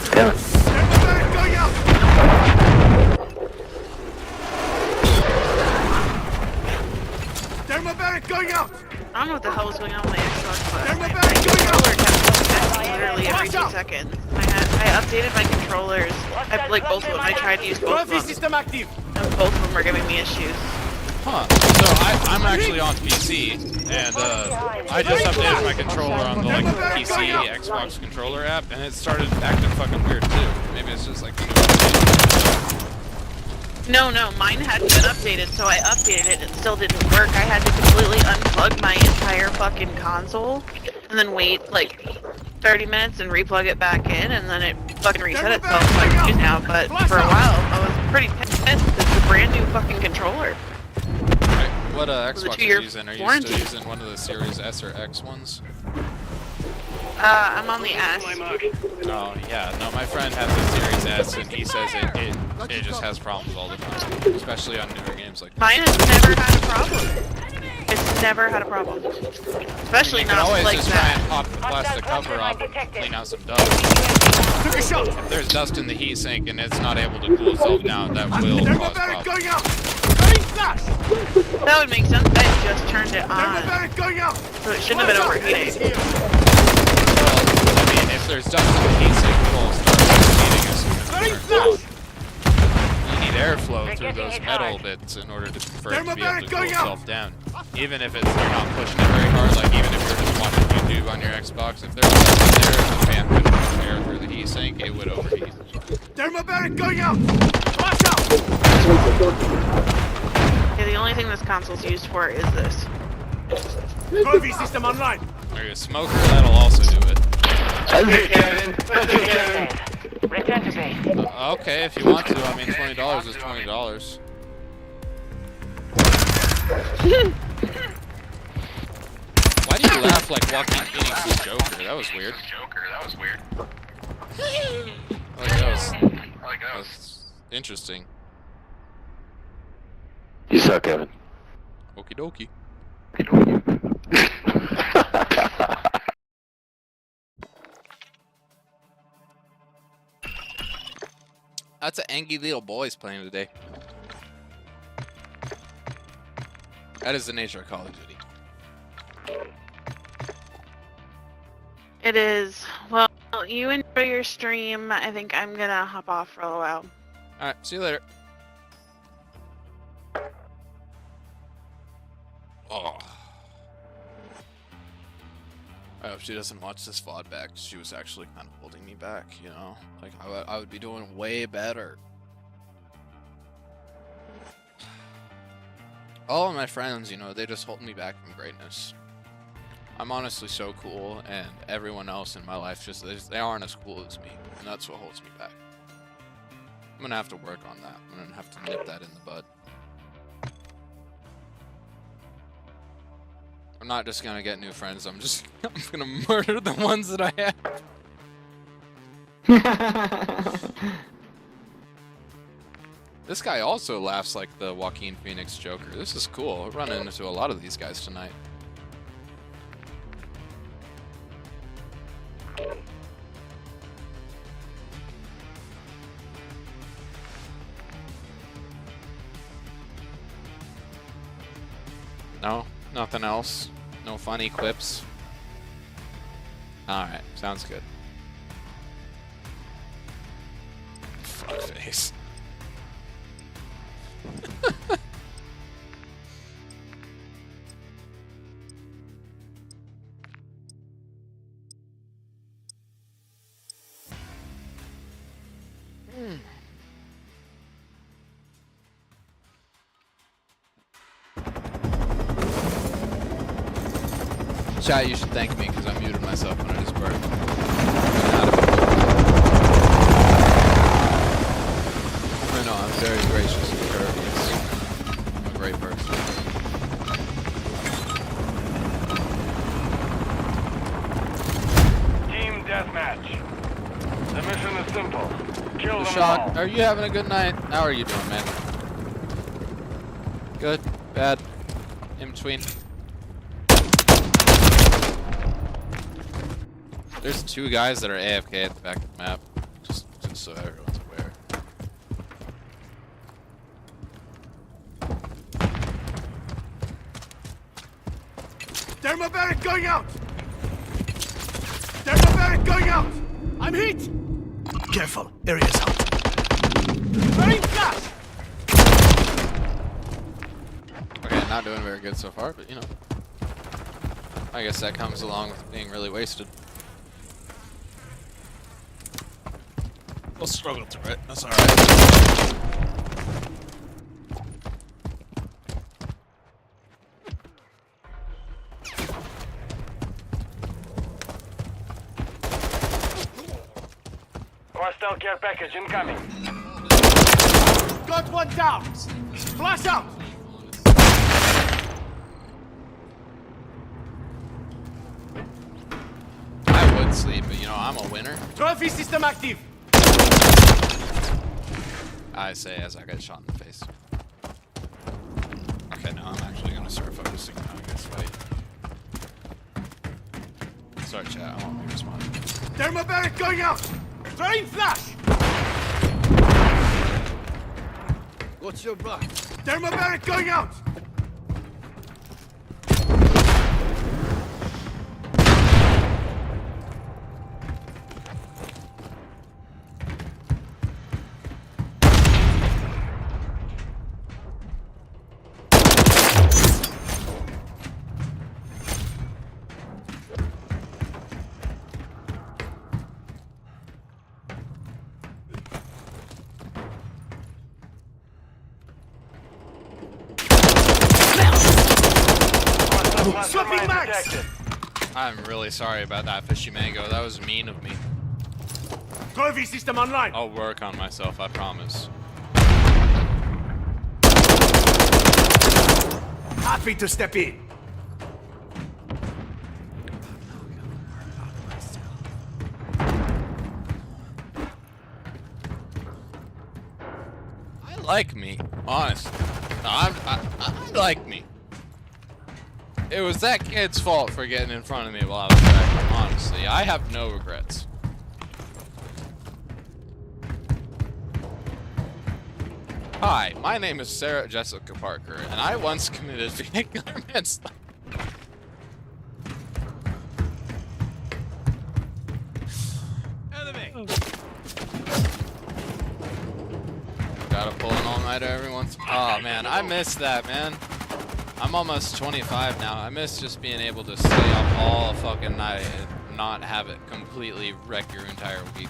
Thermobaric going out! Thermobaric going out! I don't know what the hell was going on with my Xbox, but my Thermobaric going controller out! kept testing literally every 2 seconds. I updated my controllers, like both of them. I tried to use both of Trophy them, system active! and both of them were giving me issues. Huh. So I'm actually on PC, and I just updated my controller on the like PC Xbox controller app, and it started acting fucking weird too. Maybe it's just like the new update. No, mine hadn't been updated, so I updated it and it still didn't work. I had to completely unplug my entire fucking console, and then wait like 30 minutes and replug it back in, and then it fucking reset itself so I can use now. But for a while, I was pretty pissed. It's a brand new fucking controller. Right. What Xbox are you 2-year using? Are you warranty. still using one of the Series S or X ones? I'm on the S. Oh yeah, no, my friend has the Series S, and he says it just has problems all the time, especially on newer games like this. Mine has never had a problem. It's never had a problem. Especially You can not always like just try and that. pop the plastic cover off and clean out some dust. Took a shot! If there's dust in the heatsink and it's not able to cool itself down, that will cause Thermobaric problems. going out! That would make sense. I just turned it on, Thermobaric going out! so it shouldn't have been overheating. Well, I mean, if there's dust in the heat sink, it will start overheating as soon as it burns. You need airflow through those metal bits in order for it to be able to cool itself down. Even if they're not pushing it very hard, like even if you're just watching YouTube on your Xbox, if there's something there, if the fan couldn't push air through the heat sink, it would overheat. Thermobaric going out! Flash out! Yeah, the only thing this console's used for is this. Trophy system online! There's a smoker, that'll also do it. Return to base. Okay, if you want to, I mean, $20 is $20. Why do you laugh like Joaquin Phoenix's Joker? That was weird. That was interesting. You suck, Kevin. Okie dokie. That's an angry little boys playing today. That is the nature of Call of Duty. It is. Well, you enjoy your stream. I think I'm gonna hop off for a little while. Alright, see you later. Oh. I hope she doesn't watch this VOD back. She was actually kind of holding me back, you know? Like, I would be doing way better. All of my friends, you know, they just hold me back from greatness. I'm honestly so cool, and everyone else in my life just, they aren't as cool as me. And that's what holds me back. I'm gonna have to work on that. I'm gonna have to nip that in the bud. I'm not just gonna get new friends, I'm gonna murder the ones that I have. This guy also laughs like the Joaquin Phoenix Joker. This is cool. We're running into a lot of these guys tonight. No? Nothing else? No funny quips? Alright, sounds good. Fuckface. Chat, you should thank me because I muted myself when I just burped. I know, I'm very gracious and courteous. I'm a great person. Team deathmatch. The mission is simple. Kill them Sean, all. are you having a good night? How are you doing, man? Good? Bad? In between? There's two guys that are AFK at the back of the map, just so everyone's aware. Thermobaric going out! Thermobaric going out! I'm hit! Careful, area's hot. Throwing flash! Okay, not doing very good so far, but you know. I guess that comes along with being really wasted. We'll struggle through it, that's alright. Hostile care package incoming. Got one down! Flash out! I would sleep, but you know, I'm a winner. Trophy system active! I say as I get shot in the face. Okay, now I'm actually gonna start focusing on this fight. Sorry, chat, I won't be responding. Thermobaric going out! Throwing flash! What's your back? Thermobaric going out! Swapping mags! I'm really sorry about that, Fishy Mango. That was mean of me. Trophy system online! I'll work on myself, I promise. Happy to step in. I like me, honestly. I like me. It was that kid's fault for getting in front of me while I was back. Honestly, I have no regrets. Hi, my name is Sarah Jessica Parker, and I once committed vehicular manslaughter. Enemy! Gotta pull an all-nighter every once. Oh man, I miss that, man. I'm almost 25 now. I miss just being able to stay up all fucking night and not have it completely wreck your entire week.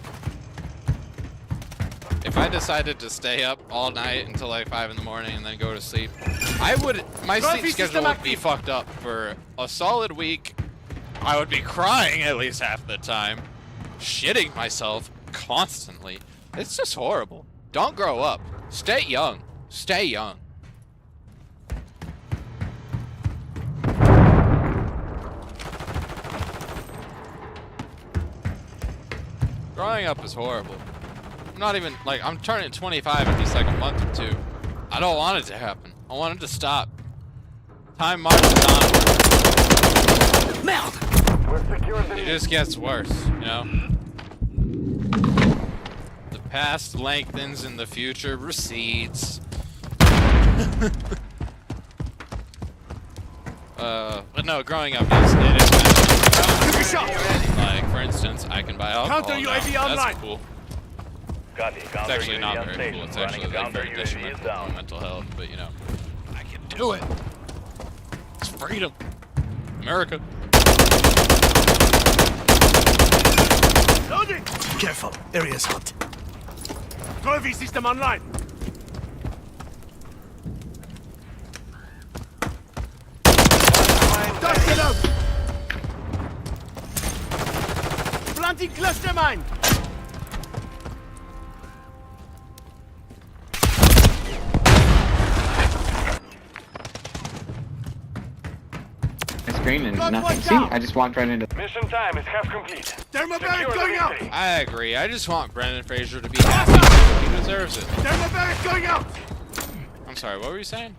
If I decided to stay up all night until like 5 in the morning and then go to sleep, my sleep schedule would be fucked up for a solid week. I would be crying at least half the time, shitting myself constantly. It's just horrible. Don't grow up. Stay young. Stay young. Growing up is horrible. I'm not even, like, I'm turning 25 in just like a month or two. I don't want it to happen. I want it to stop. Time marches on. It just gets worse, you know? The past lengthens and the future recedes. But no, growing up it is kind of like, for instance, I can buy alcohol Counter now. UAV online. That's cool. Copy. It's actually not very cool. It's actually like very detrimental to my mental health, but you know, I can do it. It's freedom. America. Loading! Careful, area's hot. Trophy system online. Dust it out! Planting cluster mine! Screen and Got nothing. one See, down. I just walked right into. Mission time is half complete. Thermobaric going out! I agree. I just want Brendan Fraser to be happy. He deserves it. Thermobaric going out! I'm sorry. What were you saying?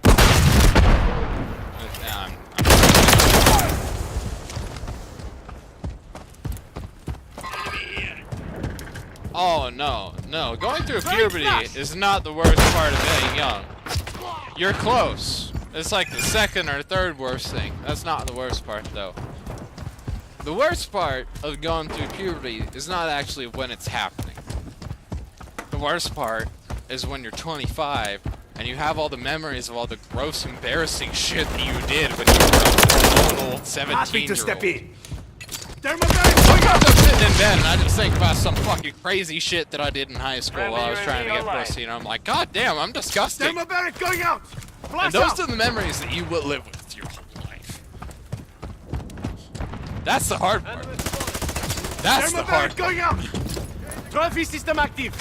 Oh no, no. Going through puberty is not the worst part of being young. You're close. It's like the second or third worst thing. That's not the worst part though. The worst part of going through puberty is not actually when it's happening. The worst part is when you're 25 and you have all the memories of all the gross, embarrassing shit that you did when you were a little 17-year-old. Happy to step in. I'm just sitting in bed and I just think about some fucking crazy shit that I did in high school while I was trying to get pussy, and I'm like, God damn, I'm disgusting. Thermobaric going out! And Blast those out! are the memories that you will live with your whole life. That's the hard part. That's the hard Thermobaric going out! Trophy system active!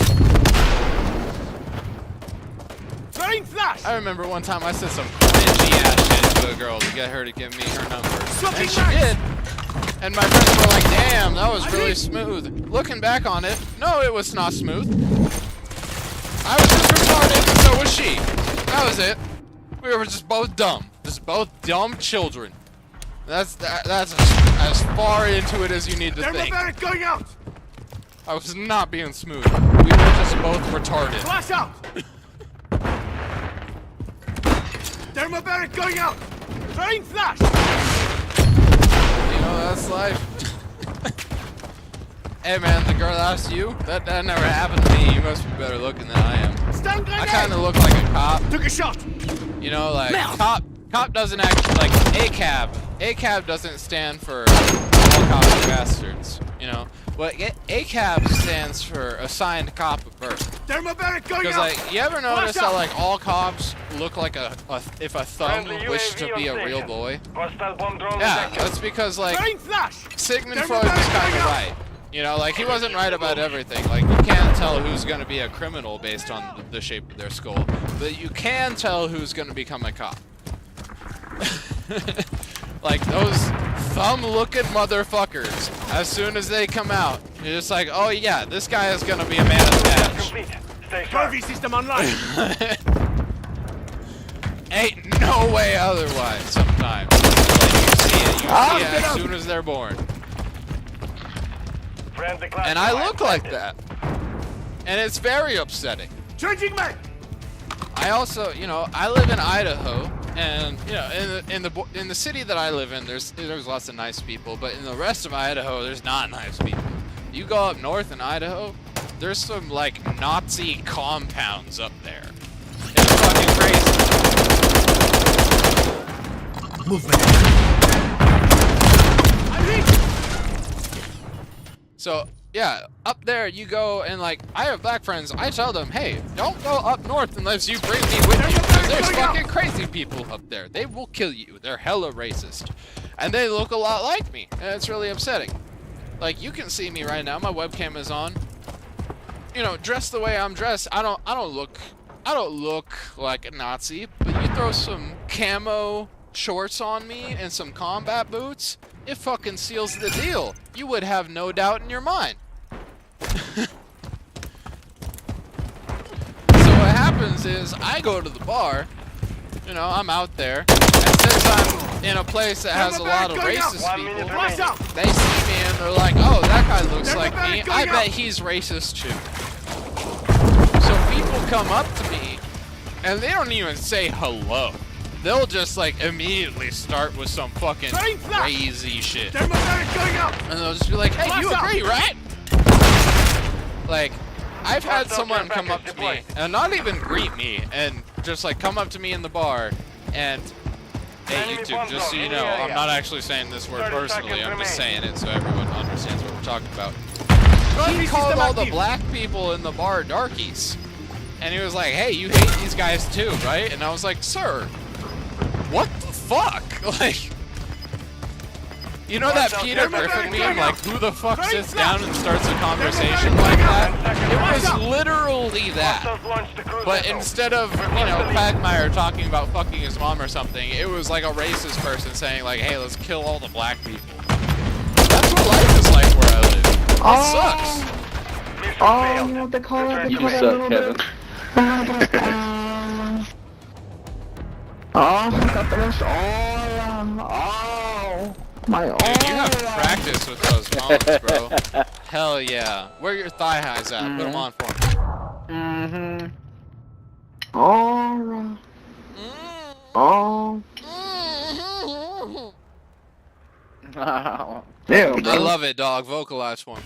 Throwing flash! I remember one time I said some cringy ass shit to a girl to get her to give me her number. And she did. And my friends were like, damn, that was really smooth. Looking back on it, no, it was not smooth. I was just retarded, and so was she. That was it. We were just both dumb. Just both dumb children. That's as far into it as you need to think. Thermobaric going out! I was not being smooth. We were just both retarded. Flash out! Thermobaric going out! Throwing flash! You know, that's life. Hey man, the girl asked you? That never happened to me. You must be better looking than I am. Stun grenade! I kind of look like a cop. Took a shot! You know, like, cop doesn't actually, like, ACAB. ACAB doesn't stand for all cops are bastards, you know? What ACAB stands for assigned cop of birth. Thermobaric going Because, out! like, you ever notice how, like, all cops look like if a thumb Friendly wished to UAV be a on real station. boy? Hostile bomb drone Yeah, detected. that's because, like, Throwing flash! Sigmund Thermobaric Freud was kind going of out! right. You know, like, he wasn't right about everything. Like, you can't tell who's going to be a criminal based on the shape of their skull. But you can tell who's going to become a cop. Like, those thumb-looking motherfuckers, as soon as they come out, you're just like, oh yeah, this guy is going to be a man of badge. Complete. Stay sharp. Trophy system online! Ain't no way otherwise sometimes. Like, you see it as soon as they're born. Friendly class And I fire look like planted. that. And it's very upsetting. Changing mag! I also, you know, I live in Idaho, and you know, in the city that I live in, there's lots of nice people, but in the rest of Idaho, there's not nice people. You go up north in Idaho, there's some like Nazi compounds up there. It's fucking crazy. Movement! So yeah, up there you go, and like I have black friends. I tell them, hey, don't go up north unless you bring me with you, because there's fucking crazy people up there. They will kill you. They're hella racist, and they look a lot like me, and it's really upsetting. Like, you can see me right now. My webcam is on. You know, dressed the way I'm dressed, I don't look like a Nazi. But you throw some camo shorts on me and some combat boots, it fucking seals the deal. You would have no doubt in your mind. So what happens is I go to the bar, you know, I'm out there, and since I'm in a place that has a lot of racist people, Flash out! they see me and they're like, oh, that guy looks like me. Thermobaric I going bet out! he's racist too. So people come up to me and they don't even say hello. They'll just like immediately start with some fucking Train flash! crazy shit. Thermobaric going out! And they'll just be like, hey, you Blast out! agree, right? Like, I've had someone come up to me and not even greet me and just like come up to me in the bar and, hey, YouTube, just so you know, I'm not actually saying this word personally, I'm just saying it so everyone understands what we're talking about. He called all the black people in the bar darkies. And he was like, hey, you hate these guys too, right? And I was like, sir, what the fuck? Like, you know that Peter Griffin meme, like, who the fuck sits down and starts a conversation like that? It was literally that. But instead of, you know, Quagmire talking about fucking his mom or something, it was like a racist person saying, like, hey, let's kill all the black people. That's what life is like where I live. It sucks. Oh, you know what they call it? You suck, Kevin. Dude, you have to practice with those moans, bro. Hell yeah. Where are your thigh highs at? Put them on for me. Mm-hmm. Alright. Oh. Yeah, I love it, dog. Vocalize for me.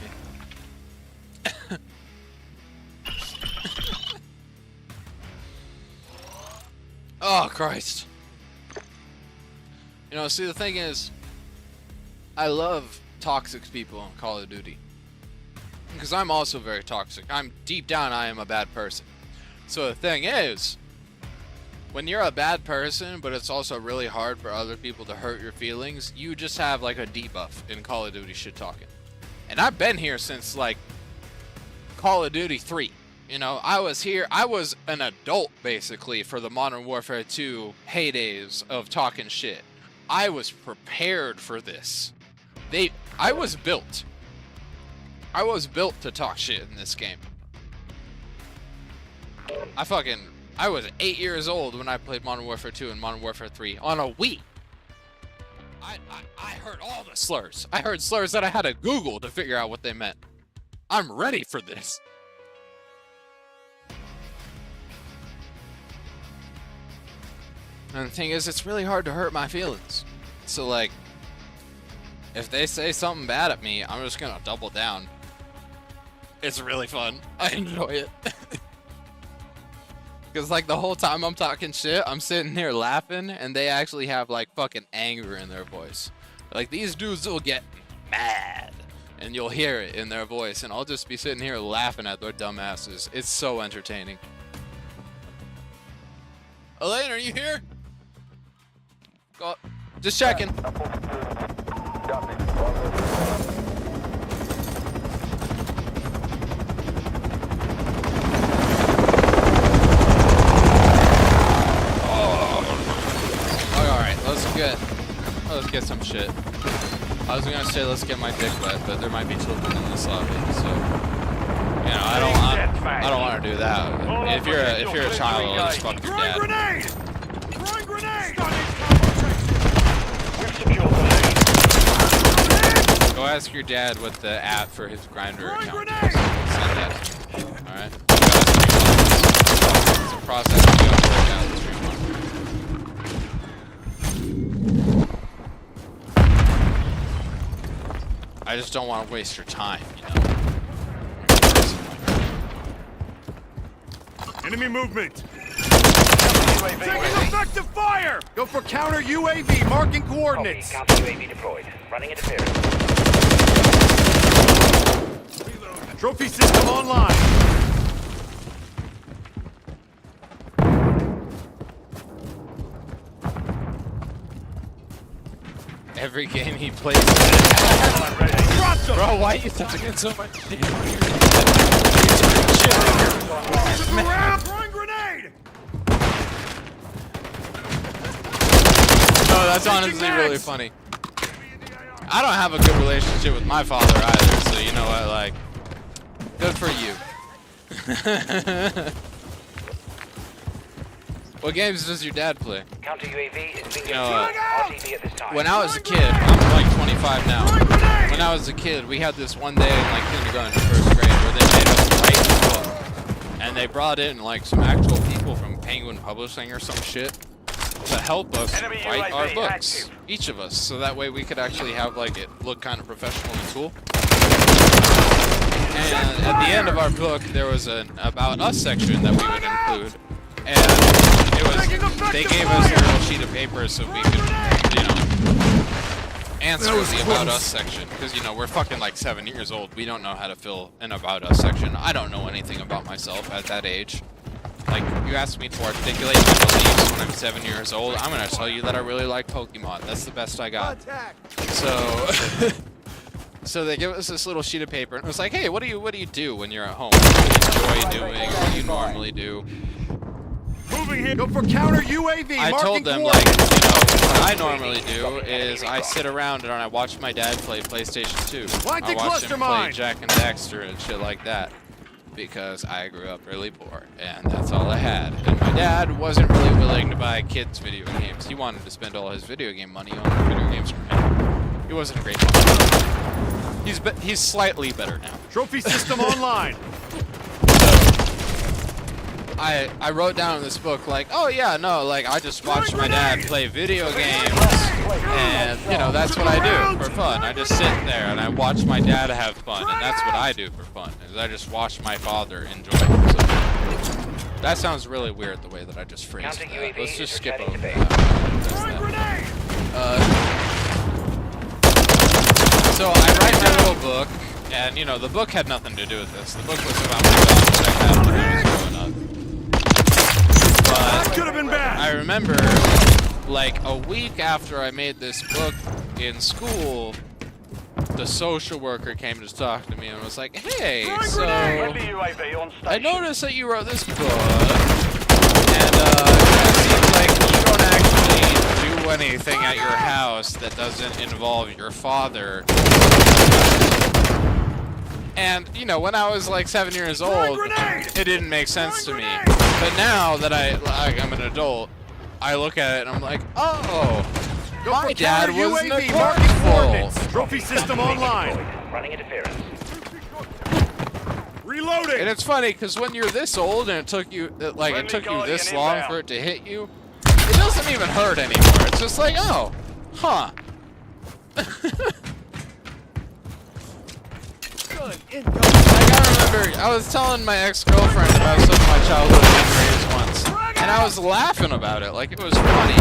Oh, Christ. You know, see, the thing is, I love toxic people in Call of Duty. Because I'm also very toxic. Deep down, I am a bad person. So the thing is, when you're a bad person, but it's also really hard for other people to hurt your feelings, you just have like a debuff in Call of Duty shit talking. And I've been here since like Call of Duty 3. You know, I was here, I was an adult basically for the Modern Warfare 2 heydays of talking shit. I was prepared for this. I was built. I was built to talk shit in this game. I was 8 years old when I played Modern Warfare 2 and Modern Warfare 3 on a Wii. I heard all the slurs. I heard slurs that I had to Google to figure out what they meant. I'm ready for this. And the thing is, it's really hard to hurt my feelings. So like, if they say something bad at me, I'm just gonna double down. It's really fun. I enjoy it. Because like the whole time I'm talking shit, I'm sitting here laughing, and they actually have like fucking anger in their voice. Like these dudes will get mad, and you'll hear it in their voice, and I'll just be sitting here laughing at their dumbasses. It's so entertaining. Elaine, are you here? Go, just checking. Let's get some shit. I was gonna say let's get my dick wet, but there might be children in this lobby, so you know I don't want to do that. If you're a child, I'll just fuck your dad. Grenade! Throwing grenade! Go ask your dad what the app for his grinder account is. Send that. All right. It's a process we don't work out. I just don't want to waste your time, you know? Enemy movement! Taking effective fire! Go for counter UAV, marking coordinates! Counter UAV deployed. Running interference. Trophy system online! Every game he plays. Bro, why are you talking so much shit? Throwing grenade! No, that's honestly really funny. I don't have a good relationship with my father either, so you know what, like, good for you. What games does your dad play? Counter UAV is being RTV at this time. When I was a kid, I'm like 25 now. When I was a kid, we had this one day in like kindergarten, first grade, where they made us write a book, and they brought in like some actual people from Penguin Publishing or some shit to help us write our books, each of us, so that way we could actually have like it look kind of professional and cool. And at the end of our book, there was an About Us section that we would include. And it was, they gave us a little sheet of paper so we could, you know, answer the About Us section. Because, you know, we're fucking like 7 years old. We don't know how to fill an About Us section. I don't know anything about myself at that age. Like, you asked me to articulate my beliefs when I'm 7 years old, I'm gonna tell you that I really like Pokemon. That's the best I got. So... So they give us this little sheet of paper, and it was like, hey, what do you do when you're at home? What do you enjoy doing? What do you normally do? Moving here. Go for counter UAV. I told them, like, you know, what I normally do is I sit around and I watch my dad play PlayStation 2. I watch him play Jack and Daxter and shit like that. Because I grew up really poor, and that's all I had. And my dad wasn't really willing to buy kids video games. He wanted to spend all his video game money on video games for me. He wasn't a great father. He's slightly better now. Trophy system online. I wrote down in this book like, oh yeah, no, like I just watched my dad play video games, and you know that's what I do for fun. I just sit there and I watch my dad have fun, and that's what I do for fun. Is I just watch my father enjoy it. So, that sounds really weird the way that I just phrased that. Let's just skip over that. So I write my little book, and you know the book had nothing to do with this. The book was about my dog that I had when I was growing up. But could have been bad. I remember, like a week after I made this book in school, the social worker came to talk to me and was like, "Hey, so I noticed that you wrote this book, and it seems like you don't actually do anything at your house that doesn't involve your father." And, you know, when I was like 7 years old, it didn't make sense to me. But now that I'm an adult, I look at it and I'm like, oh, my dad was neglectful. Trophy system online. Running interference. Reloading. And it's funny because when you're this old and it took you this long for it to hit you, it doesn't doesn't even hurt anymore. It's just like, oh, huh. Like, I remember, I was telling my ex-girlfriend about some of my childhood memories once, and I was laughing about it, like it was funny,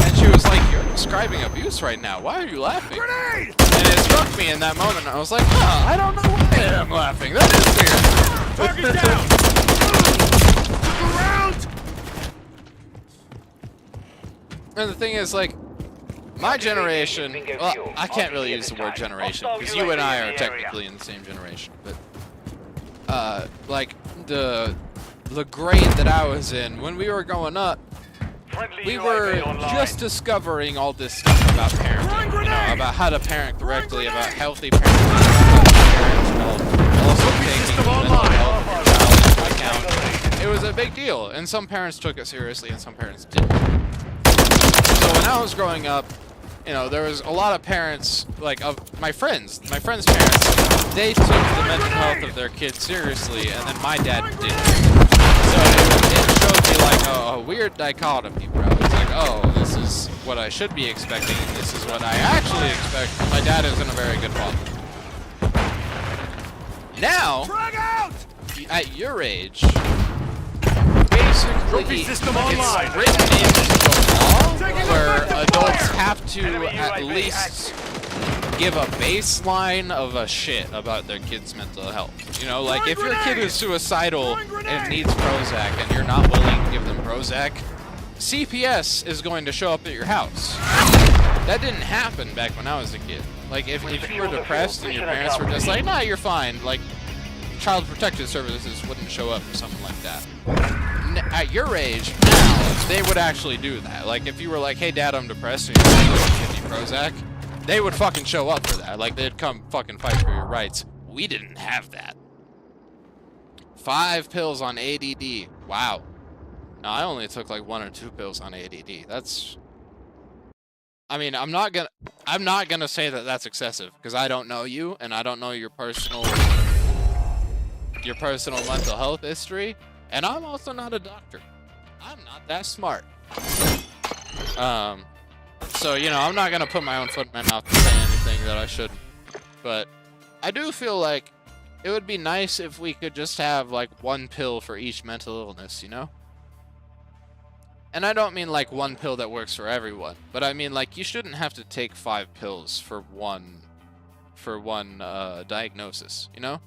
and she was like, "You're describing abuse right now, why are you laughing?" Grenade! And it struck me in that moment, I was like, huh, I don't know why I'm laughing, that is weird. Target down! Look around! And the thing is, like, my generation, well, I can't really use the word generation, because you and I are technically in the same generation, but, like, the grade that I was in, when we were growing up, we were just discovering all this stuff about parenting, you know, about how to parent correctly, about healthy parenting, about parents, also taking mental health of your child into account. It was a big deal, and some parents took it seriously and some parents didn't. So when I was growing up, you know, there was a lot of parents, like, of my friends' parents, they took the mental health of their kids seriously, and then my dad didn't. So it showed me, like, a weird dichotomy, bro. It's like, oh, this is what I should be expecting, and this is what I actually expect. My dad isn't a very good father. Now, at your age, basically, it's written into the law where adults have to at least give a baseline of a shit about their kid's mental health. You know, like if your kid is suicidal and needs Prozac and you're not willing to give them Prozac, CPS is going to show up at your house. That didn't happen back when I was a kid. Like if you were depressed and your parents were just like, nah, you're fine, like Child Protective Services wouldn't show up for something like that. At your age, now, they would actually do that. Like, if you were like, hey, Dad, I'm depressed, and you're going to give me Prozac, they would fucking show up for that. Like, they'd come fucking fight for your rights. We didn't have that. 5 pills on ADD. Wow. No, I only took like 1 or 2 pills on ADD. That's... I mean, I'm not gonna say that that's excessive, because I don't know you, and I don't know your personal mental health history. And I'm also not a doctor. I'm not that smart. So, you know, I'm not gonna put my own foot in my mouth and say anything that I shouldn't. But I do feel like it would be nice if we could just have, like, 1 pill for each mental illness, you know? And I don't mean, like, 1 pill that works for everyone. But I mean, like, you shouldn't have to take 5 pills for one diagnosis, you know?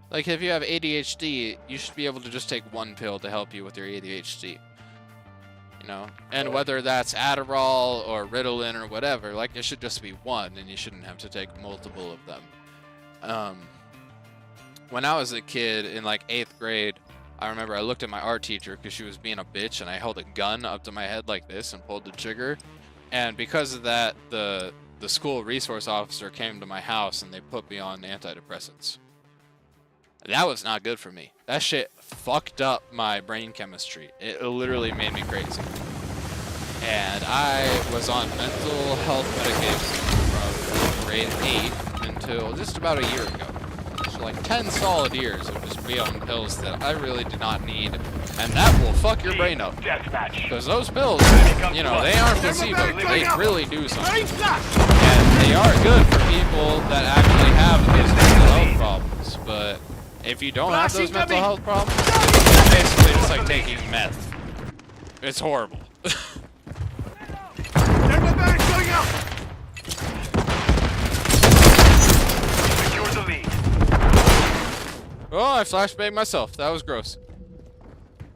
Like, if you have ADHD, you should be able to just take 1 pill to help you with your ADHD. You know? And whether that's Adderall or Ritalin or whatever, like, it should just be 1, and you shouldn't have to take multiple of them. When I was a kid in, like, 8th grade, I remember I looked at my art teacher because she was being a bitch, and I held a gun up to my head like this and pulled the trigger. And because of that, the school resource officer came to my house, and they put me on antidepressants. That was not good for me. That shit fucked up my brain chemistry. It literally made me crazy. And I was on mental health medication from grade 8 until just about a year ago. So like 10 solid years of just me on pills that I really did not need. And that will fuck your brain up. Because those pills, you know, they aren't placebo. They really do something. And they are good for people that actually have these mental health problems. But if you don't have those mental health problems, it's basically just like taking meth. It's horrible. Oh, I flashbanged myself. That was gross.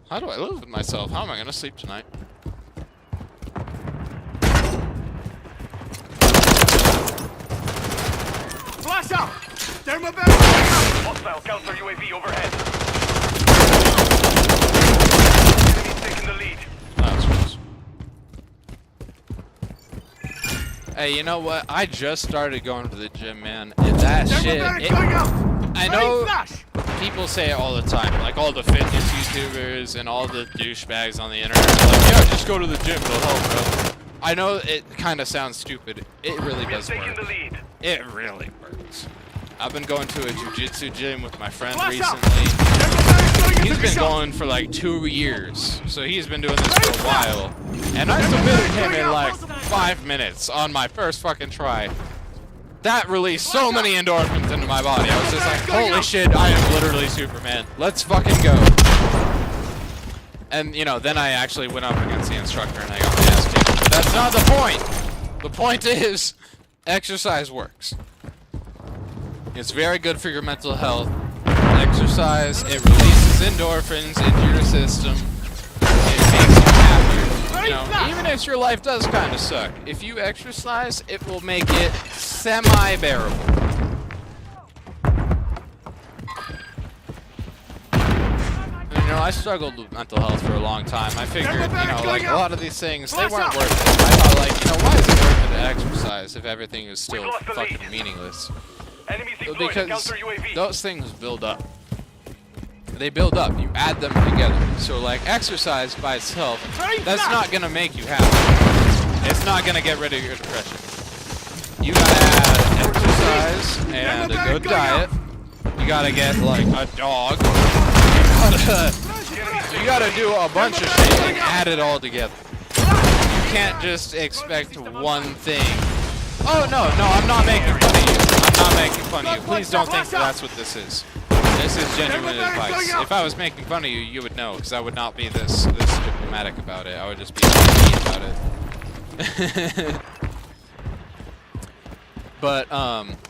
How do I live with myself? How am I gonna sleep tonight? Flash out! Thermobaric going out! Hostile counter UAV overhead. Enemy's taking the lead. That was gross. Hey, you know what? I just started going to the gym, man. That shit. I know people say it all the time, like all the fitness YouTubers and all the douchebags on the internet are like, yeah, just go to the gym, it'll help, bro. I know it kind of sounds stupid. It really does work. It really works. I've been going to a jiu-jitsu gym with my friend recently. he's been going for like 2 years, so he's been doing this for a while. And I submitted him in like 5 minutes on my first fucking try. That released so many endorphins into my body. I was just like, holy shit, I am literally Superman. Let's fucking go. And, you know, then I actually went up against the instructor and I got my ass kicked. But that's not the point. The point is, exercise works. It's very good for your mental health. Exercise, it releases endorphins into your system. It makes you happier. You know, even if your life does kind of suck, if you exercise, it will make it semi-bearable. You know, I struggled with mental health for a long time. I figured, you know, like a lot of these things, they weren't worth it. I thought, like, you know, why is it worth it to exercise if everything is still fucking meaningless? Because those things build up. They build up. You add them together. So, like, exercise by itself, that's not gonna make you happy. It's not gonna get rid of your depression. You gotta add exercise and a good diet. You gotta get, like, a dog. You gotta do a bunch of shit and add it all together. You can't just expect one thing. Oh, no, I'm not making fun of you. I'm not making fun of you. Please don't think that's what this is. This is genuine advice. If I was making fun of you, you would know, because I would not be this diplomatic about it. I would just be mean about it. But,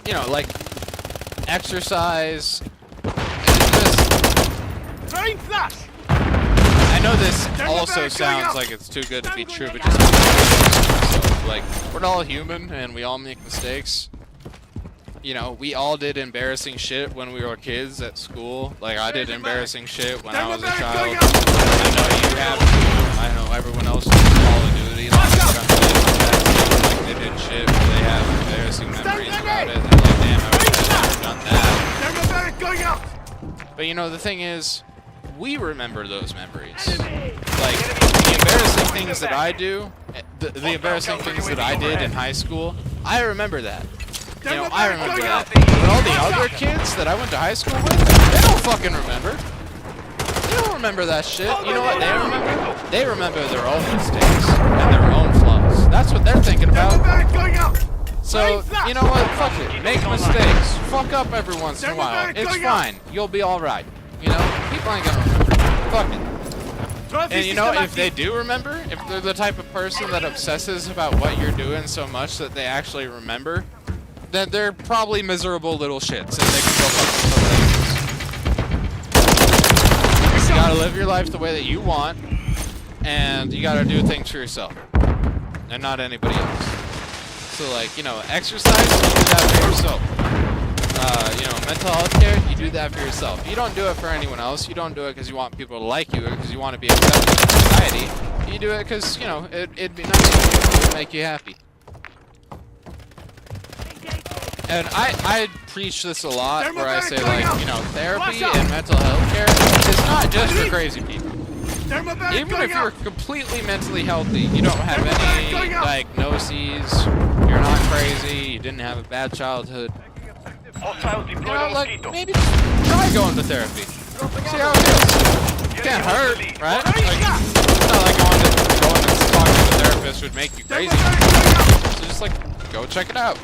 you know, like, exercise. I know this also sounds like it's too good to be true, but just so, like, we're all human and we all make mistakes. You know, we all did embarrassing shit when we were kids at school. Like, I did embarrassing shit when I was a child. I know you have to. I know everyone else does Call of Duty. Like, they did shit, but they have embarrassing memories about it. They're like, damn, I wish I had done that. But you know, the thing is, we remember those memories. Like, the embarrassing things that I do, the embarrassing things that I did in high school, I remember that. You know, I remember that. But all the other kids that I went to high school with, they don't fucking remember. They don't remember that shit. You know what they remember? They remember their own mistakes and their own flaws. That's what they're thinking about. So, you know what? Fuck it. Make mistakes. Fuck up every once in a while. It's fine. You'll be alright. You know? People ain't gonna remember. Fuck it. And you know, if they do remember, if they're the type of person that obsesses about what you're doing so much that they actually remember, then they're probably miserable little shits, and they can go fuck themselves. You gotta live your life the way that you want, and you gotta do things for yourself, and not anybody else. So, like, you know, exercise, you do that for yourself. You know, mental health care, you do that for yourself. You don't do it for anyone else. You don't do it because you want people to like you or because you want to be accepted in society. You do it because, you know, it'd be nice for you. It would make you happy. And I preach this a lot where I say, like, you know, therapy and mental health care is not just for crazy people. Even if you're completely mentally healthy, you don't have any diagnoses, you're not crazy, you didn't have a bad childhood, you know, like, maybe try going to therapy. See how it feels. It can't hurt, right? Like, it's not like going and talking to the therapist would make you crazy. So just, like, go check it out.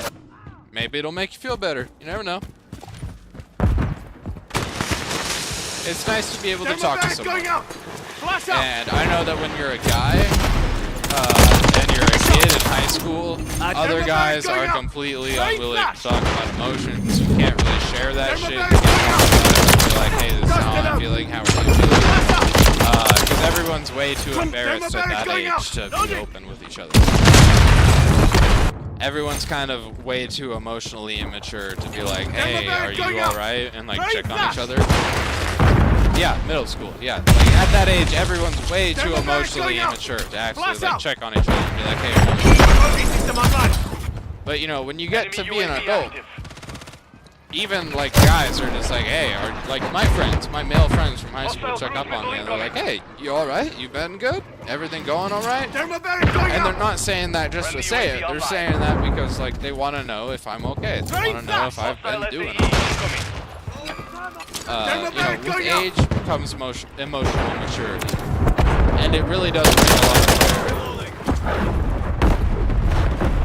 Maybe it'll make you feel better. You never know. It's nice to be able to talk to someone. And I know that when you're a guy, and you're a kid in high school, other guys are completely unwilling to talk about emotions. You can't really share that shit. You can't be like, hey, this is how I'm feeling, how are you feeling? Because everyone's way too embarrassed at that age to be open with each other. Everyone's kind of way too emotionally immature to be like, hey, are you alright? And, like, check on each other. Yeah, middle school, yeah. Like, at that age, everyone's way too emotionally immature to actually, like, check on each other and be like, hey, but, you know, when you get to be an adult, even, like, guys are just like, hey, or, like, my friends, my male friends from high school check up on me, and they're like, hey, you alright? You been good? Everything going alright? And they're not saying that just to say it, they're saying that because, like, they want to know if I'm okay. They want to know if I've been doing it. with age comes emotional maturity. And it really does bring a lot of clarity.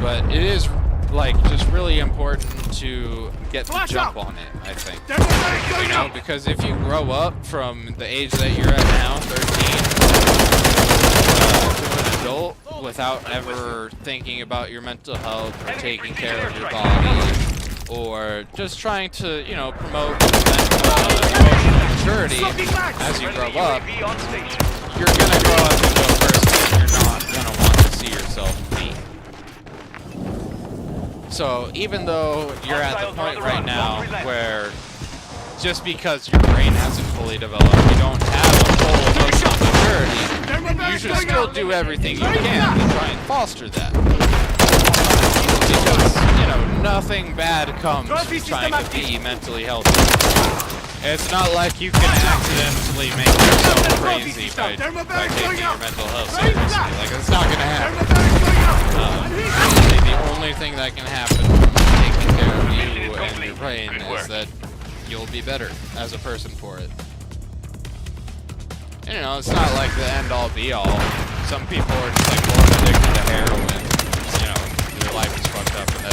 But it is, like, just really important to get the jump on it, I think. You know, because if you grow up from the age that you're at now, 13, to an adult, without ever thinking about your mental health or taking care of your body, or just trying to, you know, promote emotional maturity as you grow up, you're gonna grow up into a person that you're not gonna want to see yourself be. So even though you're at the point right now where just because your brain hasn't fully developed, you don't have a full emotional maturity, you should still do everything you can to try and foster that. Because, you know, nothing bad comes from trying to be mentally healthy. It's not like you can accidentally make yourself crazy by taking your mental health seriously. Like, it's not gonna happen. Really, the only thing that can happen from taking care of you and your brain is that you'll be better as a person for it. And, you know, it's not like the end-all be-all. Some people are just, like, born addicted to heroin. You know, their life is fucked up, and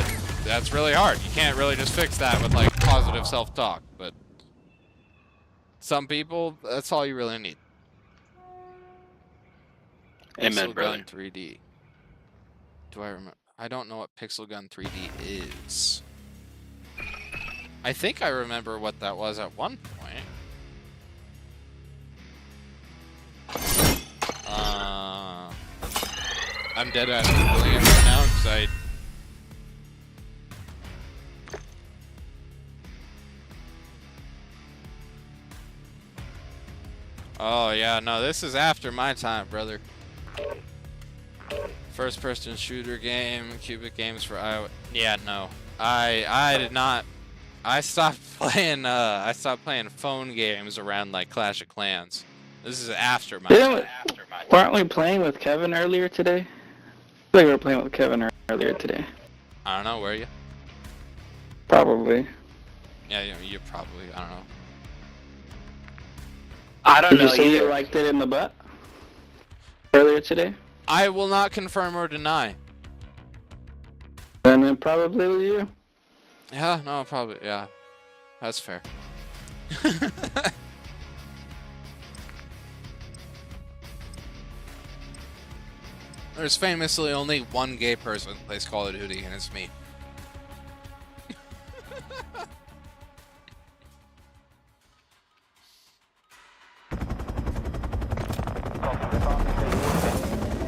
that's really hard. You can't really just fix that with, like, positive self-talk, but some people, that's all you really need. Amen, Pixel brother. Gun 3D. Do I remember? I don't know what Pixel Gun 3D is. I think I remember what that was at one point. I'm dead ass Googling it right now because Oh yeah, no, this is after my time, brother. First person shooter game, Cubic Games for iOS. Yeah, no. I did not. I stopped playing phone games around like Clash of Clans. This is after my time. Weren't we playing with Kevin earlier today? I think we were playing with Kevin earlier today. I don't know, were you? Probably. Yeah, you probably, I don't know. I don't Did you know say you either. liked it in the butt? Earlier today? I will not confirm or deny. Then it probably was you. Yeah, no, probably, yeah. That's fair. There's famously only one gay person that plays Call of Duty, and it's me.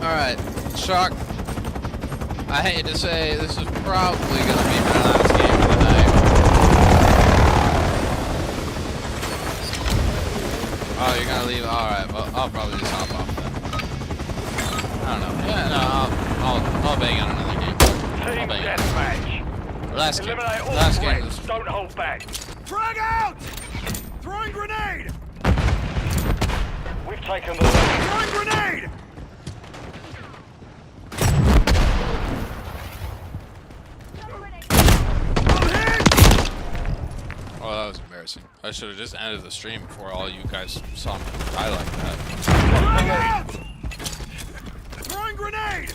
Alright, Shock. I hate to say, this is probably gonna be my last game of the night. Oh, you're gonna leave? Alright, well, I'll probably just hop off then. I don't know. Yeah, no, I'll bang on another game. I'll bang on. Last game. Last game was... Don't hold back. Frag out! Throwing grenade! We've taken the lead. Throwing grenade! Oh, that was embarrassing. I should have just ended the stream before all you guys saw me cry like that. Frag out! Throwing grenade!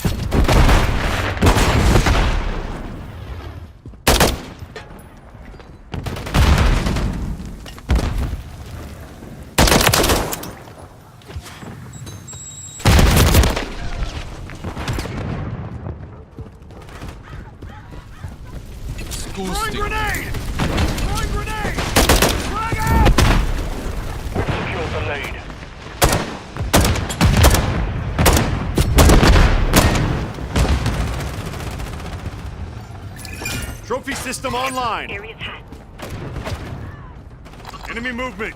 Throwing grenade! Throwing grenade! Frag out! We've secured the lead. Trophy system online. Area's hot. Enemy movement.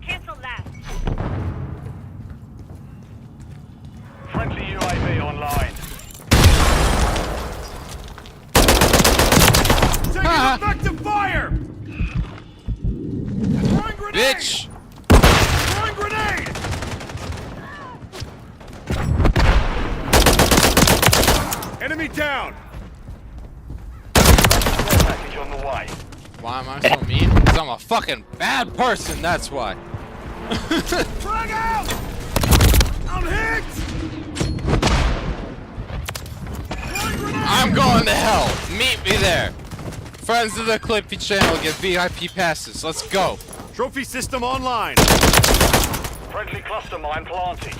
Cancel last. Friendly UAV online. Taking effective fire! Throwing grenade! Bitch! Throwing grenade! Enemy down! Package on the way. Why am I so mean? Because I'm a fucking bad person, that's why. Frag out! I'm hit! I'm going to hell. Meet me there. Friends of the Clippy channel get VIP passes. Let's go. Trophy system online. Friendly cluster mine planted.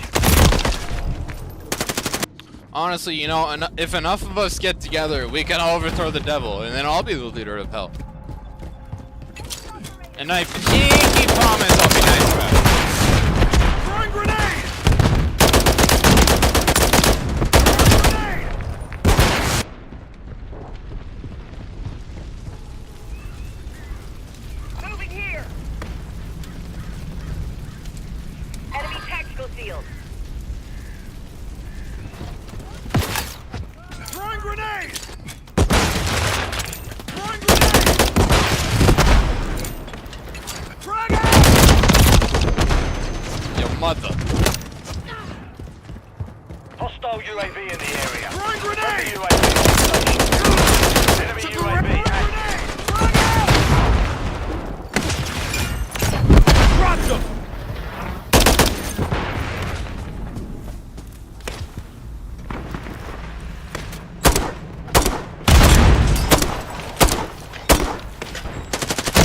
Honestly, you know, if enough of us get together, we can overthrow the devil, and then I'll be the leader of hell. And I pinky promise I'll be nice about it. Throwing grenade! Moving here. Enemy tactical field. Throwing grenade! Throwing grenade! Frag out! Your mother. Hostile UAV in the area. Throwing Friendly grenade! UAV on station. Enemy Took a UAV rip active. grenade! Frag out! Dropped him!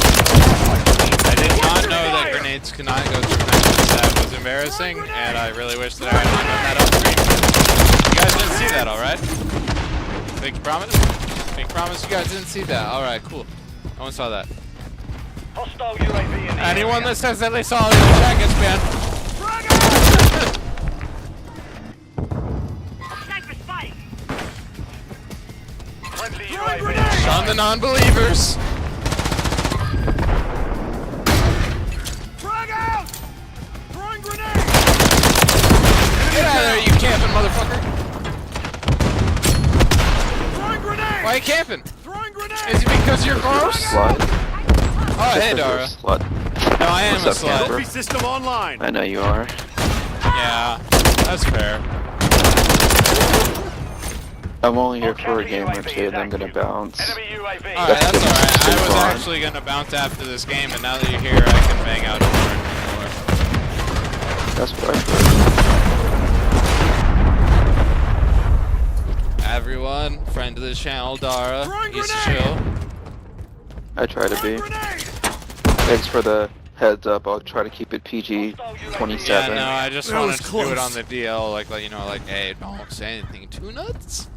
I did not know that grenades could not go through connections. That was embarrassing, and I really wish that I had not done that on screen. You guys didn't see that, alright? Big promise? Big promise you guys didn't see that. Alright, cool. No one saw that. Hostile UAV in the Anyone area. that says that they saw it in the chat gets banned. Frag out! Sniper spike. Friendly Throwing UAV. grenade! Shun the non-believers. Frag out! Throwing grenade! Get out of there, you camping motherfucker. Throwing grenade! Why are you camping? Throwing grenade! Is it because you're gross? Slut. Oh, hey, Dara. Slut. No, I am What's a up, slut. camper? Trophy system online. I know you are. Yeah, that's fair. I'm only here Our for a counter game or UAV two, is and I'm gonna active. bounce. Enemy UAV. Alright, that's alright. I was Fine. actually gonna bounce after this game, and now that you're here, I can bang out more and more. That's what I heard. Everyone, friend of the channel, Dara. Throwing He's grenade! chill. I try to be. Grenade! Thanks for the heads up. I'll try to keep it PG-27. Yeah, no, I just That wanted was to do it close. on the DL, like, you know, like, hey, don't say anything too nuts.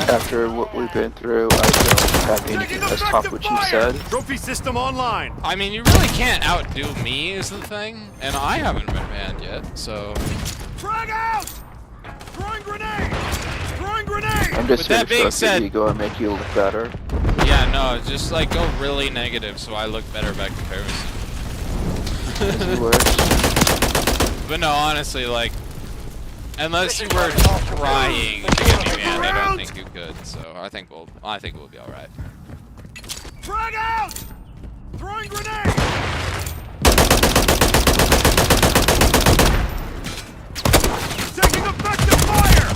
After what we've been through, I don't have anything to top what you said. Trophy system online. I mean, you really can't outdo me is the thing, and I haven't been banned yet, so... Frag out! Throwing grenade! Throwing grenade! I'm With just here that to being stroke your said- ego and make you look better. Yeah, no, just, like, go really negative so I look better by comparison. Easy words. But no, honestly, like, unless you were trying to get me banned, I don't think you could. So I think we'll be all right. Frag out! Throwing grenade! Taking effective fire!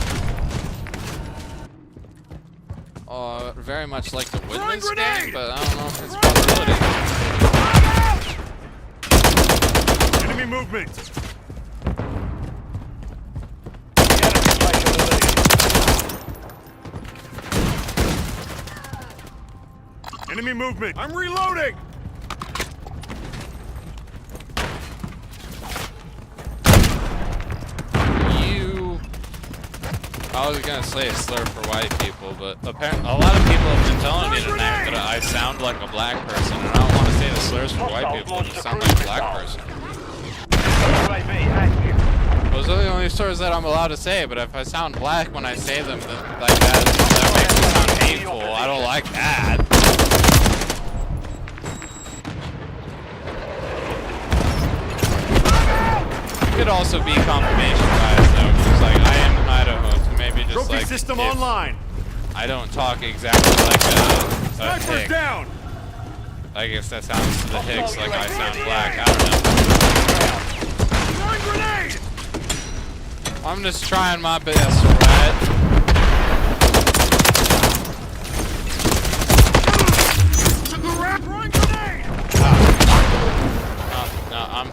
Very much like to win Throwing this grenade! game, but I don't know if it's a Throwing possibility. Frag out! Enemy movement! Enemy movement! I'm reloading! I was gonna say a slur for white people, but apparently a lot of people have been telling me tonight that I sound like a black person, and I don't want to say the slurs for white people, just sound like a black person. UAV active. Those are the only slurs that I'm allowed to say, but if I sound black when I say them then, like that makes me sound hateful. I don't like that. It could also be confirmation bias though, because like I am from Idaho, so maybe just Trophy like system if online! I don't talk exactly like a Sniper's hick. down! I guess that sounds to the Hicks like I sound black. I don't know. Throwing grenade! I'm just trying my best, right?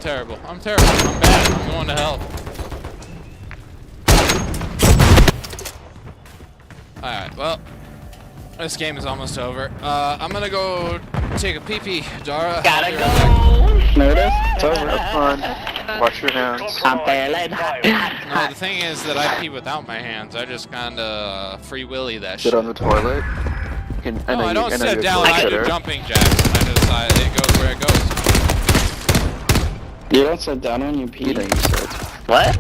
terrible. I'm terrible. I'm bad. I'm going to hell. Alright, well, this game is almost over. I'm gonna go take a pee-pee, Dara. Gotta go. Notice? It's over. Have fun. Wash your hands. I'm feeling No, the thing is that I pee without my hands. I just kinda free willy that shit. Sit on the toilet. No, I don't sit down. I do jumping jacks. It goes where it goes. You don't sit down when you pee. You know you said. What?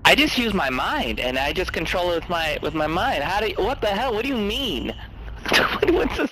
I just use my mind, and I just control it with my mind. What the hell? What do you mean? What's this?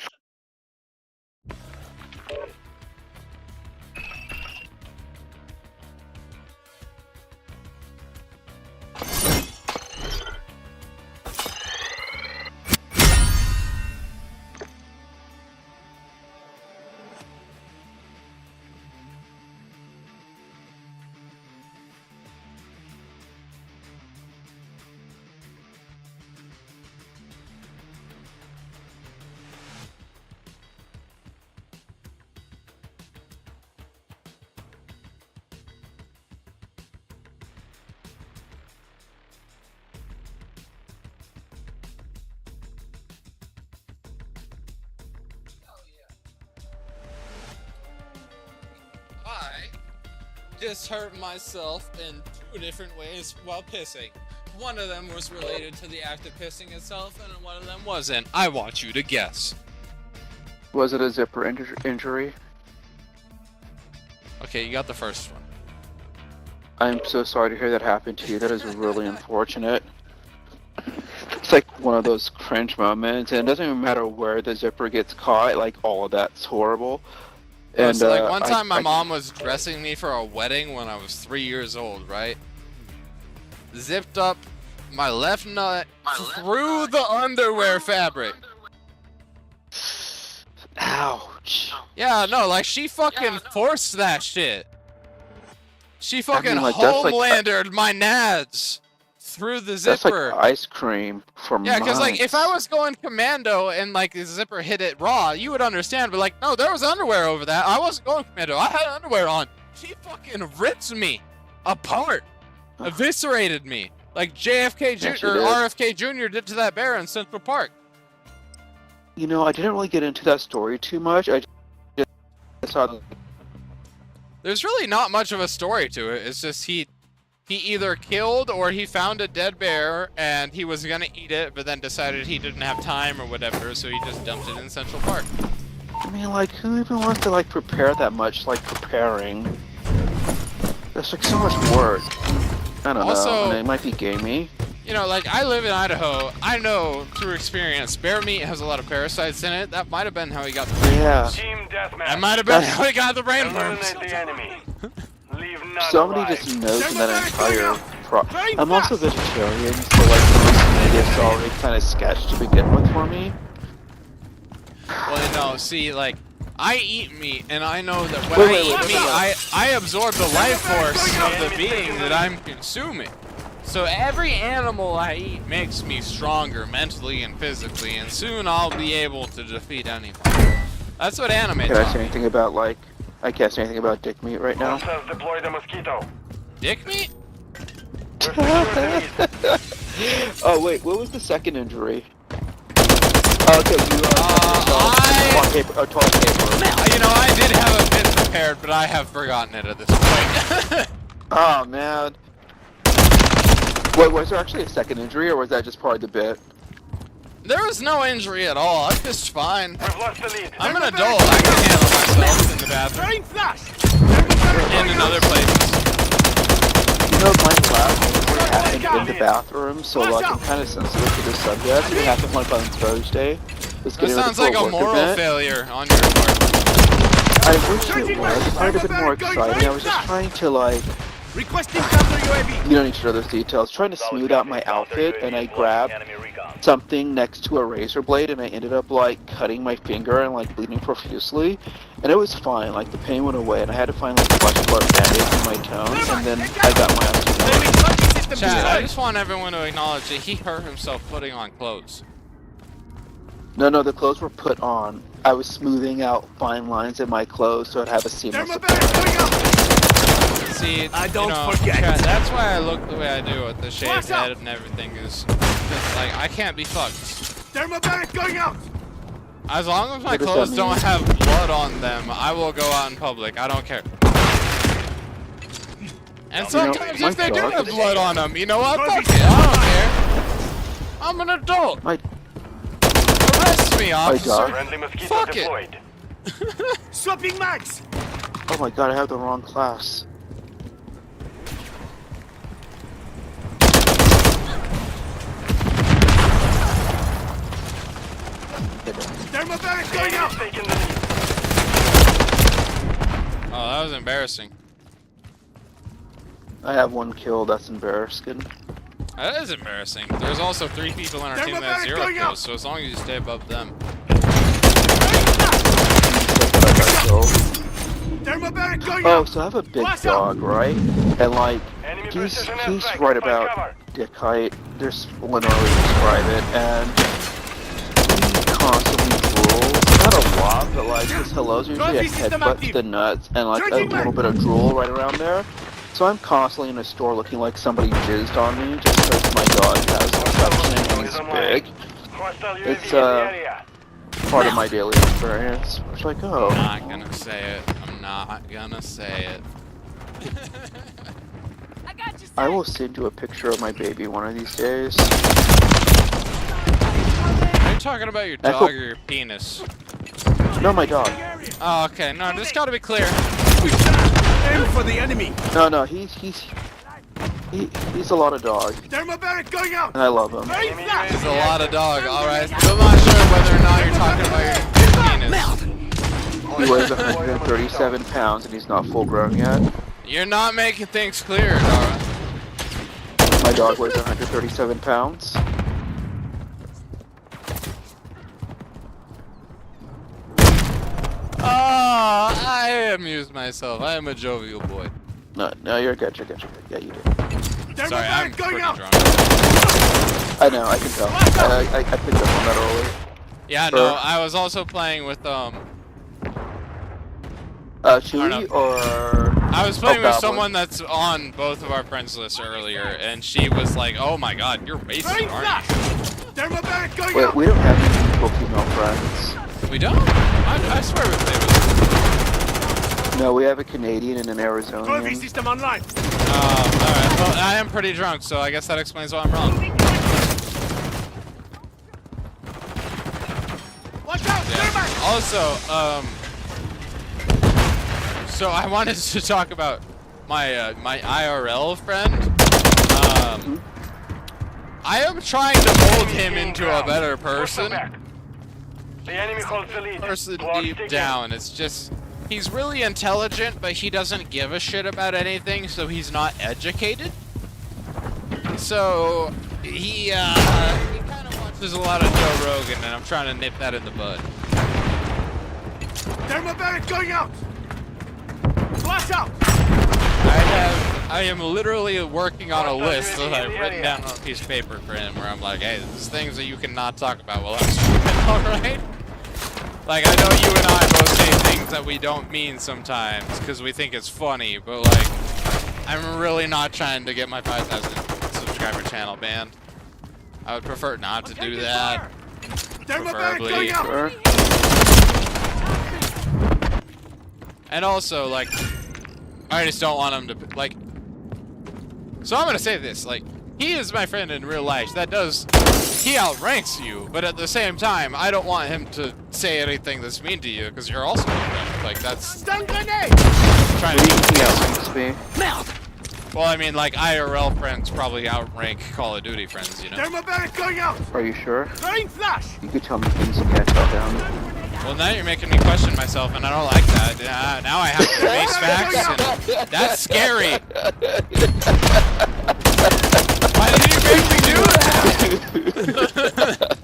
I just hurt myself in 2 different ways while pissing. One of them was related to the act of pissing itself, and one of them wasn't. I want you to guess. Was it a zipper injury? Okay, you got the first one. I'm so sorry to hear that happened to you. That is really unfortunate. It's like one of those cringe moments, and it doesn't even matter where the zipper gets caught, like all of that's horrible. And So like one time my mom was dressing me for a wedding when I was 3 years old, right? Zipped up my left nut through the underwear fabric. Ouch. Yeah, no, like she fucking forced that shit. She fucking like, that's like- homelandered my nads through the That's zipper. like ice cream for Yeah, because like if mice. I was going commando and like the zipper hit it raw, you would understand. But like, no, there was underwear over that. I wasn't going commando. I had underwear on. She fucking ripped me apart, eviscerated me like JFK Yeah, she Jr. or did. RFK Jr. did to that bear in Central Park. You know, I didn't really get into that story too much. I just saw the There's really not much of a story to it. It's just he either killed or he found a dead bear and he was gonna eat it, but then decided he didn't have time or whatever, so he just dumped it in Central Park. I mean, like, who even wants to, like, prepare that much, like, preparing? There's, like, so much work. I don't Also- know. And it might be gamey. You know, like, I live in Idaho. I know through experience, bear meat has a lot of parasites in it. That might have been how he got the brain Yeah. worms. Team deathmatch. That might have been That's- how he got the brain worms. Eliminate the enemy. Leave none Somebody alive. just knows Send that them back, entire go Very I'm also fast. vegetarian, so, like, it's already kind of sketched to begin with for me. Well, no, see, like, I eat meat, and I know that when Wait, I wait, eat wait, meat, wait. I absorb the life force of the being that I'm consuming. So every animal I eat makes me stronger mentally and physically, and soon I'll be able to defeat anything. That's what anime Can I taught say me. anything about, like, I can't say anything about dick meat right now? Hostiles deploy the mosquito. Dick meat? We're securing the lead. Oh, wait, what was the second injury? Oh, okay, you, toilet paper. You know, I did have a bit prepared, but I have forgotten it at this point. Oh, man. Wait, was there actually a second injury, or was that just part of the bit? There was no injury at all. I'm just fine. We've lost the lead. I'm an adult. I can handle myself in the bathroom Very fast. and in other places. You know, my last injury happened in the bathroom, so, like, I'm kind of sensitive to the subject. It happened, like, on Thursday. Was That getting ready sounds for like a work moral event. failure on your part. I wish it was. It might have been more exciting. I was just trying to, like, Requesting counter UAV. you don't need to know those details. Trying to smooth out my outfit, and I grabbed something next to a razor blade, and I ended up, like, cutting my finger and, like, bleeding profusely. And it was fine. Like, the pain went away, and I had to find, like, a flesh blood bandage in my toes, and then I got my ass to work. Enemy tracking system Chad, I destroyed. just want everyone to acknowledge that he hurt himself putting on clothes. No, the clothes were put on. I was smoothing out fine lines in my clothes so I'd have a seamless Thermobaric going out! See, I don't you know, forget. Chad, that's why I look the way I do with the shaved What's up? head and everything. Is like I can't be fucked. Thermobaric going out! As long as my What does that clothes mean? don't have blood on them, I will go out in public. I don't care. And sometimes my if they do dog have is- blood on them, you know what? Fuck it. I don't care. I'm an adult. My Arrest me, officer. dog. Friendly mosquito Fuck it. deployed. Swapping mags! Oh my god, I have the wrong class. Thermobaric going out! Taking the lead. Oh, that was embarrassing. I have 1 kill, that's embarrassing. That is embarrassing. There's also 3 people in our team that have Thermobaric 0 going out. kills, so as long as you stay above them. Thermobaric going Oh, out! so I have a big Blast out. dog, right? And like, Enemy he's precision airstrike. right Find about cover. dick height. There's one way to describe it, and he constantly drools. Not a lot, but like his hellos are usually a Trophy system headbutt to active. the nuts and like a Charging little back. bit of drool right around there. So I'm constantly in a store looking like somebody jizzed on me just because my dog has suction and he's big. Hostile UAV It's, in the area. Part of my daily experience. It's like, oh, I'm not gonna say it. I'm not gonna say it. I will send you a picture of my baby one of these days. Are you talking about your dog or your penis? No, my dog. Oh, okay. No, just gotta be clear. Aim for the enemy! No, he's a lot of dog, Thermobaric going out! and I love him. Very flat! It's a lot of dog, alright? Still not sure whether or not you're talking about your penis. He weighs 137 pounds, and he's not full grown yet. You're not making things clear, Dara. My dog weighs 137 pounds. Oh, I amused myself. I am a jovial boy. No, you're good. Yeah, you did. Sorry, I'm Thermobaric pretty going out! drunk. I know, I can tell. I picked up on that early. Yeah, no, I was also playing with, Chewy or... I was playing with Goblin. someone that's on both of our friends lists earlier, and she was like, oh my god, you're Very racist, flat! aren't Thermobaric going Wait, out! we don't have any equal female friends. you? We don't? I swear we played with No, we have a Canadian and an Trophy Arizonian. system online! alright, well, I am pretty drunk, so I guess that explains why I'm wrong. Watch out! Yeah. Thermobaric! Also, so I wanted to talk about my my IRL friend. I am trying to mold him into a better person. The enemy holds the lead. Person Clock deep ticking. down. It's just he's really intelligent, but he doesn't give a shit about anything, so he's not educated. So he kind of watches a lot of Joe Rogan, and I'm trying to nip that in the bud. Thermobaric going out! Blast out! I am literally working on a list that I've written down on a piece of paper for him, where I'm like, hey, there's things that you cannot talk about while I'm streaming, alright? Like, I know you and I both say things that we don't mean sometimes, because we think it's funny, but like, I'm really not trying to get my 5,000 subscriber channel banned. I would prefer not to do that. Thermobaric Preferably. going out! Sure. And also, like, I just don't want him to, like, so I'm gonna say this, like, he is my friend in real life. That does, he outranks you, but at the same time, I don't want him to say anything that's mean to you, because you're also my friend. Like, that's Stun grenade! trying to He outranks me. well, I mean, like, IRL friends probably outrank Call of Duty friends, you know? Thermobaric going out! Are you sure? Throwing flash! You could tell me things you can't tell down. Well, now you're making me question myself, and I don't like that. Now I have to face facts, and that's scary. Why did you make me do that?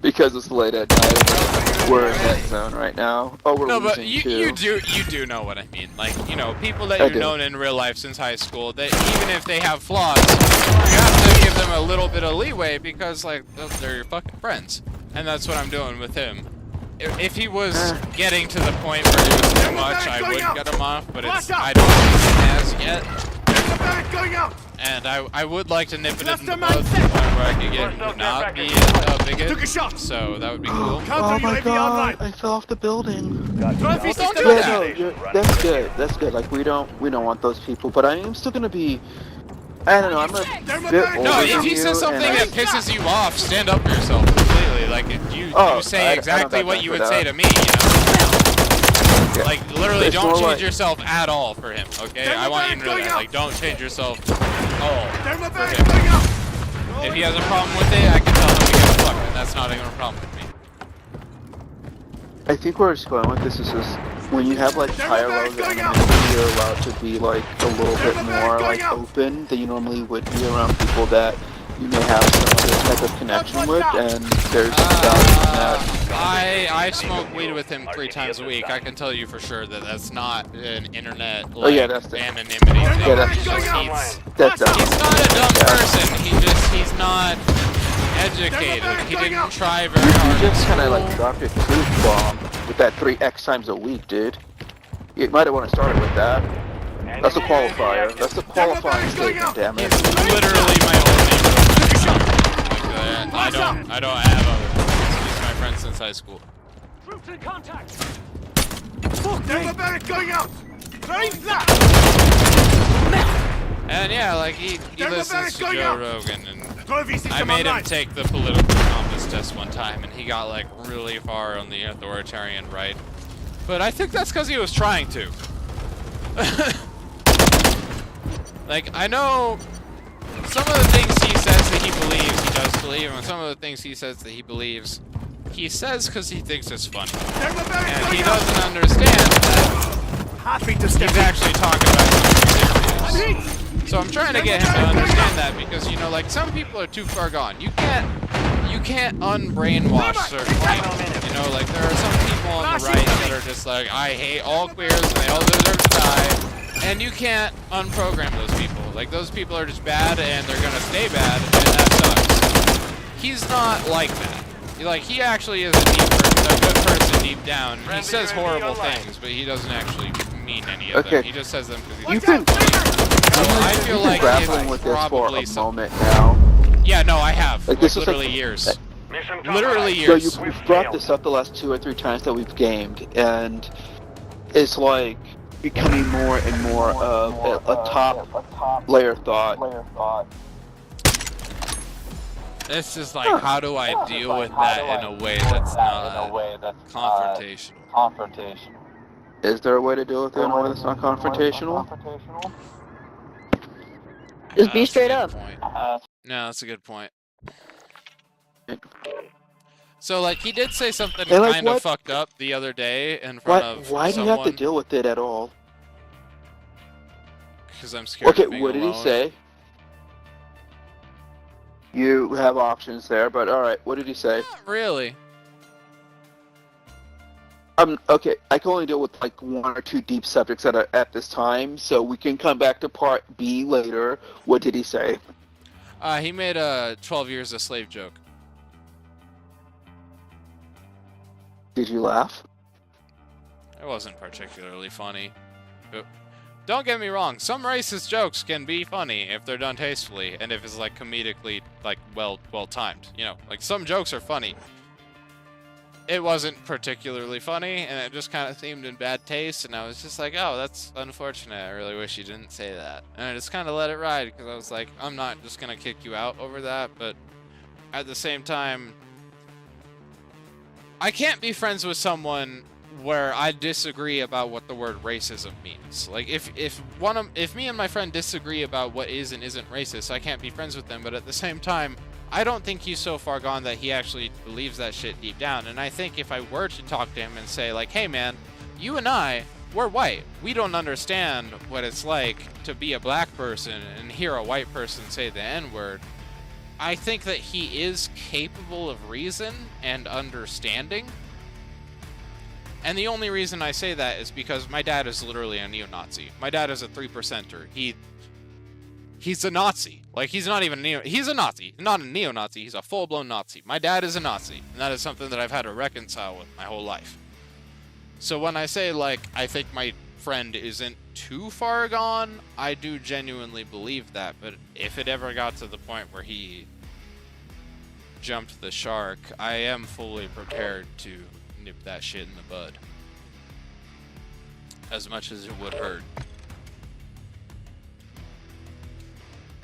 Because it's late at night. We're in that zone right now. Oh, we're No, but losing you too. do know what I mean. Like, you know, people that I you've do. known in real life since high school, that even if they have flaws, you have to give them a little bit of leeway because, like, they're your fucking friends. And that's what I'm doing with him. if he was getting to the point where it was too much, I would get him off, but I don't think he has yet. Going out! And I would like to nip it in the bud to the point where I could get him to not be a bigot. Took a shot. So that would be cool. Oh my god, I fell off the building. Don't do Yeah, that! no, that's good. That's good. Like we don't want those people, but I am still gonna be. I don't know. I'm a bit older No, if than he you, says something and that pisses you off, stand up for yourself completely. Like you say exactly what you would say to me, you know? Yeah. Like literally, It's don't more change like- yourself at all for him. Okay, I want you to know that. Like, don't change yourself at all for him. Going out! If he has a problem with it, I can tell him to get fucked, and that's not even a problem with me. I think where it's going with this is just when you have like higher levels of anonymity, you're allowed to be like a little bit more like open than you normally would be around people that you may have some other type of connection with, and there's value in that. I smoke weed with him 3 times a week. I can tell you for sure that that's not an internet like, Oh, yeah, that's the- anonymity thing. Yeah, that's It's just That's he's not a dumb person. He's not educated. He didn't try very You hard. just kind of like dropped your truth bomb with that 3x times a week, dude. You might have want to start it with that. That's a qualifier. That's a qualifying statement, damn it. He's literally my old neighbor. I don't have other friends. He's my friend since high school. Troops in contact! Fuck, Denver Barrett going out! Range that! And yeah, like he listens to going Joe out. Rogan, and Drive V6 I made him take the political compass test one time, and he got like really far on the authoritarian right. But I think that's because he was trying to. Like, I know some of the things he says that he believes, he does believe, and some of the things he says that he says because he thinks it's funny. And he doesn't understand that he's actually talking about something serious. So I'm trying to get him to understand that because, you know, like, some people are too far gone. You can't unbrainwash certain people. You know, like, there are some people on the right that are just like, I hate all queers and they all deserve to die. And you can't unprogram those people. Like, those people are just bad and they're gonna stay bad, and that sucks. He's not like that. He actually is a good person deep down. He says horrible things, but he doesn't actually mean any of them. He just says them because he's You've been I feel like grappling with it's this for probably a some... moment now. Yeah, no, I have. Like, this is literally like- years. Mission Literally compromised. years. So you've brought this up the last 2 or 3 times that we've gamed, and it's like becoming more and more of a top layer thought. It's just like, how do I deal with that in a way that's not confrontational? Is there a way to deal with it in a way that's not confrontational? Just be That's a straight good up. point. No, that's a good point. So, like, he did say something And, like, kind of what- fucked up the other day in front of Why do you someone. have to deal with it at all? Because I'm scared Okay, of being what did he alone. say? You have options there, but alright, what did he say? Not really. Okay, I can only deal with like 1 or 2 deep subjects at this time, so we can come back to part B later. What did he say? He made a 12 years a slave joke. Did you laugh? It wasn't particularly funny. But don't get me wrong, some racist jokes can be funny if they're done tastefully and if it's like comedically like well timed. You know, like some jokes are funny. It wasn't particularly funny, and it just kind of seemed in bad taste, and I was just like, oh, that's unfortunate. I really wish you didn't say that. And I just kind of let it ride, because I was like, I'm not just going to kick you out over that, but at the same time, I can't be friends with someone where I disagree about what the word racism means. Like, if me and my friend disagree about what is and isn't racist, I can't be friends with them, but at the same time, I don't think he's so far gone that he actually believes that shit deep down. And I think if I were to talk to him and say, like, hey man, you and I, we're white. We don't understand what it's like to be a black person and hear a white person say the N-word. I think that he is capable of reason and understanding. And the only reason I say that is because my dad is literally a neo-Nazi. My dad is a 3%er. he's a Nazi. Like, he's not even he's a Nazi. Not a neo-Nazi, he's a full-blown Nazi. My dad is a Nazi, and that is something that I've had to reconcile with my whole life. So when I say, like, I think my friend isn't too far gone, I do genuinely believe that, but if it ever got to the point where he jumped the shark, I am fully prepared to nip that shit in the bud. As much as it would hurt.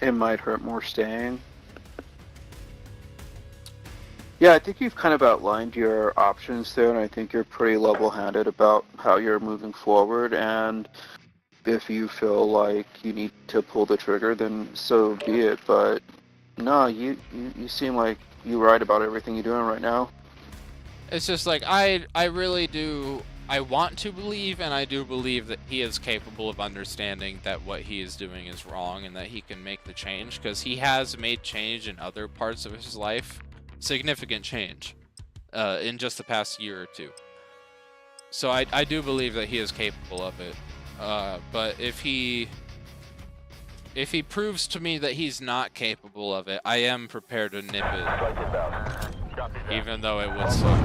It might hurt more staying. Yeah, I think you've kind of outlined your options there, and I think you're pretty level-handed about how you're moving forward, and if you feel like you need to pull the trigger, then so be it, but no, you seem like you're right about everything you're doing right now. It's just like, I really do, I want to believe, and I do believe that he is capable of understanding that what he is doing is wrong, and that he can make the change, because he has made change in other parts of his life. Significant change in just the past year or two. So I do believe that he is capable of it. But if he proves to me that he's not capable of it, I am prepared to nip it. Even though it would suck.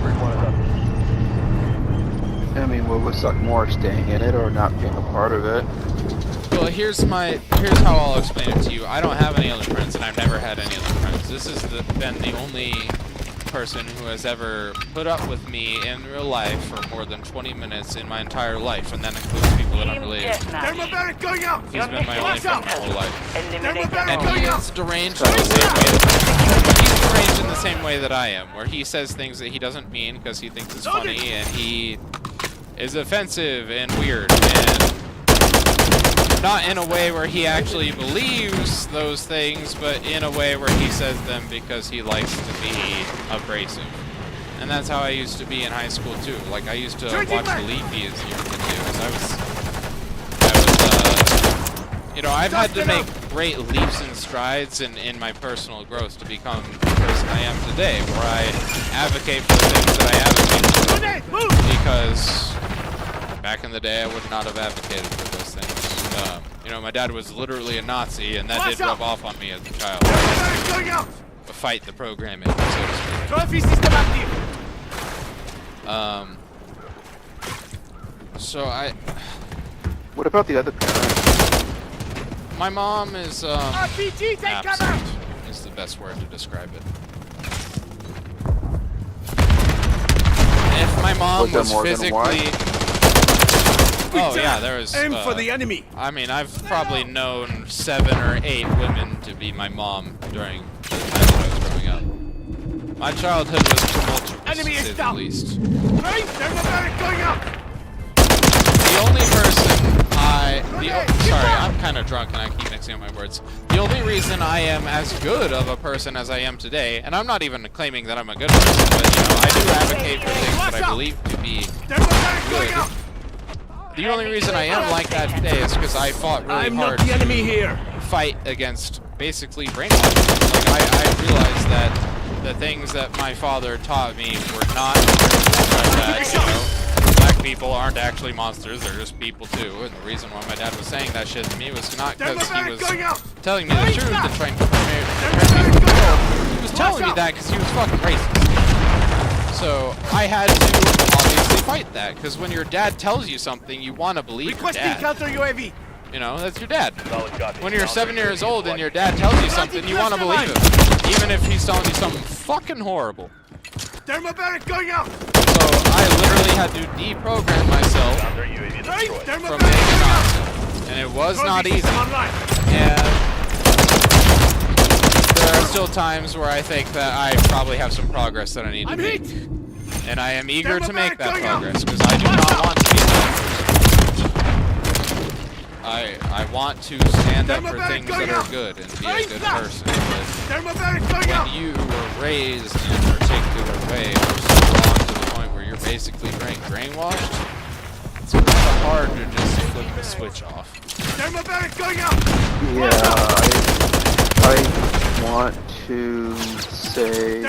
I mean, what would suck more, staying in it or not being a part of it? Well, here's how I'll explain it to you. I don't have any other friends, and I've never had any other friends. This has been the only person who has ever put up with me in real life for more than 20 minutes in my entire life, and that includes people that I'm related to. Thermobaric going out! He's been my only friend my whole life. Eliminate And he is deranged in the same way. He's deranged in the same way that I am, where he says things that he doesn't mean because he thinks it's funny, and he is offensive and weird, and not in a way where he actually believes those things, but in a way where he says them because he likes to be abrasive. And that's how I used to be in high school too. Like, I used to watch the Leafy as you could do. I was, you know, I've had to make great leaps and strides in my personal growth to become the person I am today, where I advocate for the things that I advocate for. Because back in the day, I would not have advocated for those things. You know, my dad was literally a Nazi, and that did rub off on me as a child. Fight the programming, so to speak. So What about the other parents? my mom is, RPG, take cover! absent, is the best word to describe it. If my mom was more than physically... Oh yeah, there was. Aim for the enemy. I mean, I've probably known 7 or 8 women to be my mom during the time that I was growing up. My childhood was tumultuous, Enemy to is say the down. least. Thermobaric going out! The only person sorry, I'm kind of drunk and I keep mixing up my words. The only reason I am as good of a person as I am today, and I'm not even claiming that I'm a good person, but you know, I do advocate for things that I believe to be good. The only reason I am like that today is because I fought really I'm hard not the enemy here. to fight against basically brainwashing. Like, I realized that the things that my father taught me were not that, you know, black people aren't actually monsters, they're just people too. And the reason why my dad was saying that shit to me was not because he was telling me the truth and trying to prepare me for the world. He was telling me that because he was fucking racist. So I had to obviously fight that, because when your dad tells you something, you want to believe your dad. Counter UAV. You know, that's your dad. When you're 7 years old and your dad tells you something, you want to believe him, even if he's telling you something fucking horrible. Thermobaric going out. So I literally had to deprogram myself from being a Nazi, and it was not easy. And there are still times where I think that I probably have some progress that I need to make. And I am eager to make that progress, because I do not want to be that person. I want to stand up for things that are good and be a good person. But when you were raised in a particular way for so long to the point where you're basically brainwashed, it's kind of hard to just flip the switch off. Yeah, I want to say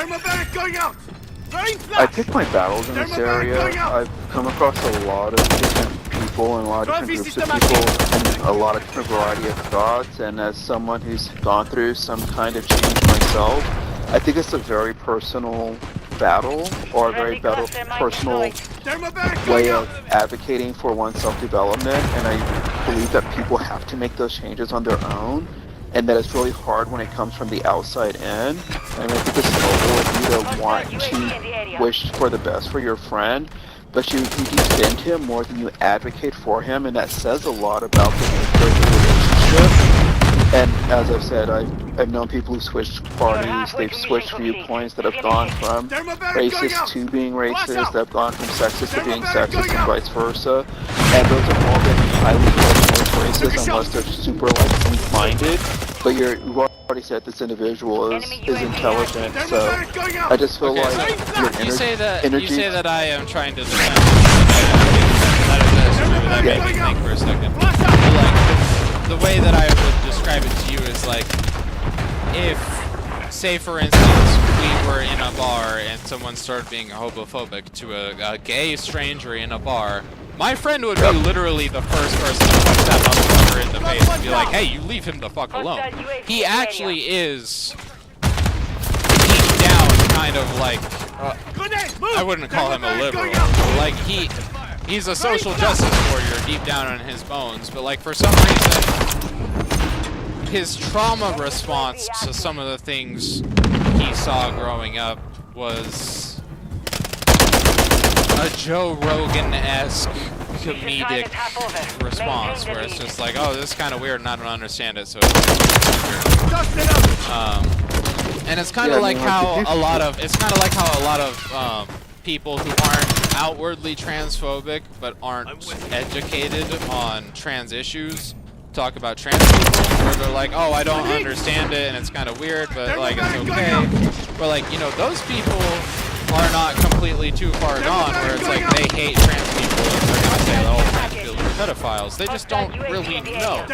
I pick my battles in this area. I've come across a lot of different people and a lot of different groups of people and a lot of different variety of thoughts. And as someone who's gone through some kind of change myself, I think it's a very personal battle or a very personal way of advocating for one's self-development. And I believe that people have to make those changes on their own. And that it's really hard when it comes from the outside in. And I think it's noble of you to want to wish for the best for your friend, but you defend him more than you advocate for him, and that says a lot about the nature of the relationship. And as I've said, I've known people who switched parties, they've switched viewpoints that have gone from racist to being racist, that have gone from sexist to being sexist, and vice versa. And those have all been highly emotional choices unless they're super like weak-minded. But you've already said this individual is intelligent, so I just feel like your energy. You say that I am trying to defend. That made me think for a second. Like the way that I would describe it to you is like if, say for instance, we were in a bar and someone started being homophobic to a gay stranger in a bar. My friend would be literally the first person to punch that motherfucker in the face and be like, hey, you leave him the fuck alone. He actually is deep down kind of like, I wouldn't call him a liberal. Like, he's a social justice warrior deep down in his bones, but like for some reason, his trauma response to some of the things he saw growing up was a Joe Rogan-esque comedic response, where it's just like, oh, this is kind of weird and I don't understand it, so it's and it's kind of like how a lot of people who aren't outwardly transphobic but aren't educated on trans issues talk about trans people, where they're like, oh, I don't understand it and it's kind of weird, but like it's okay. But like, you know, those people are not completely too far gone, where it's like they hate trans people and they're gonna say, oh, trans people are pedophiles. They just don't really know.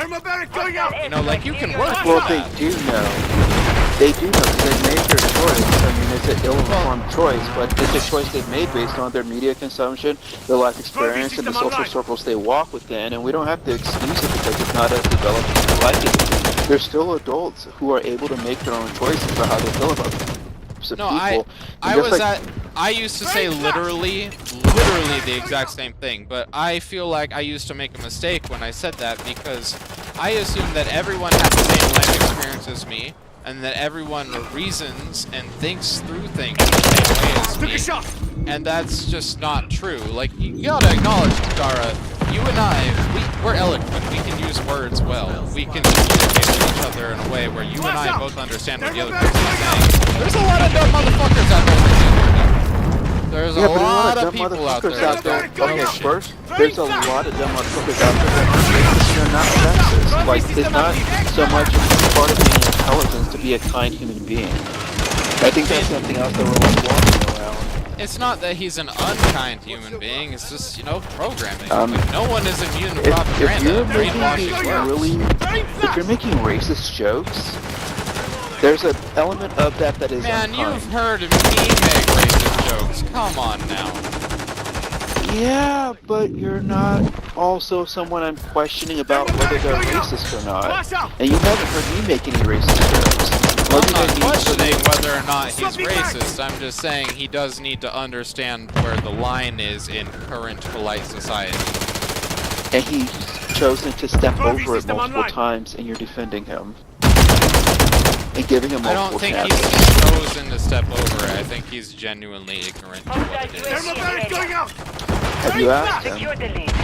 You know, like you can work with that. They do know. They do know because they made their choice. I mean, it's an ill-informed choice, but it's a choice they've made based on their media consumption, their life experience, and the social circles they walk within, and we don't have to excuse it because it's not as developed as we like it. They're still adults who are able to make their own choices about how they feel about groups of people. I used to say literally the exact same thing, but I feel like I used to make a mistake when I said that because I assumed that everyone had the same life experience as me, and that everyone reasons and thinks through things the same way as me. And that's just not true. Like, you gotta acknowledge, Dara, you and I, we're eloquent. We can use words well. We can communicate with each other in a way where you and I both understand what the other person is saying. There's a lot of dumb motherfuckers out there. There's a lot of people out there. Okay, first, there's a lot of dumb motherfuckers out there that are not sexist. Like, it's not so much part of being intelligence to be a kind human being. I think that's something else that we're like walking around. It's not that he's an unkind human being, it's just, you know, programming. Like, no one is immune to propaganda. If you're making racist jokes, there's an element of that is Man, unkind. you've heard me make racist jokes. Come on now. Yeah, but you're not also someone I'm questioning about whether they're racist or not. And you haven't heard me make any racist jokes. I'm not questioning whether or not he's racist. I'm just saying he does need to understand where the line is in current polite society. And he's chosen to step over it multiple times, and you're defending him. And giving him multiple chances. I don't think he's chosen to step over it. I think he's genuinely ignorant to what it is. Have you asked him?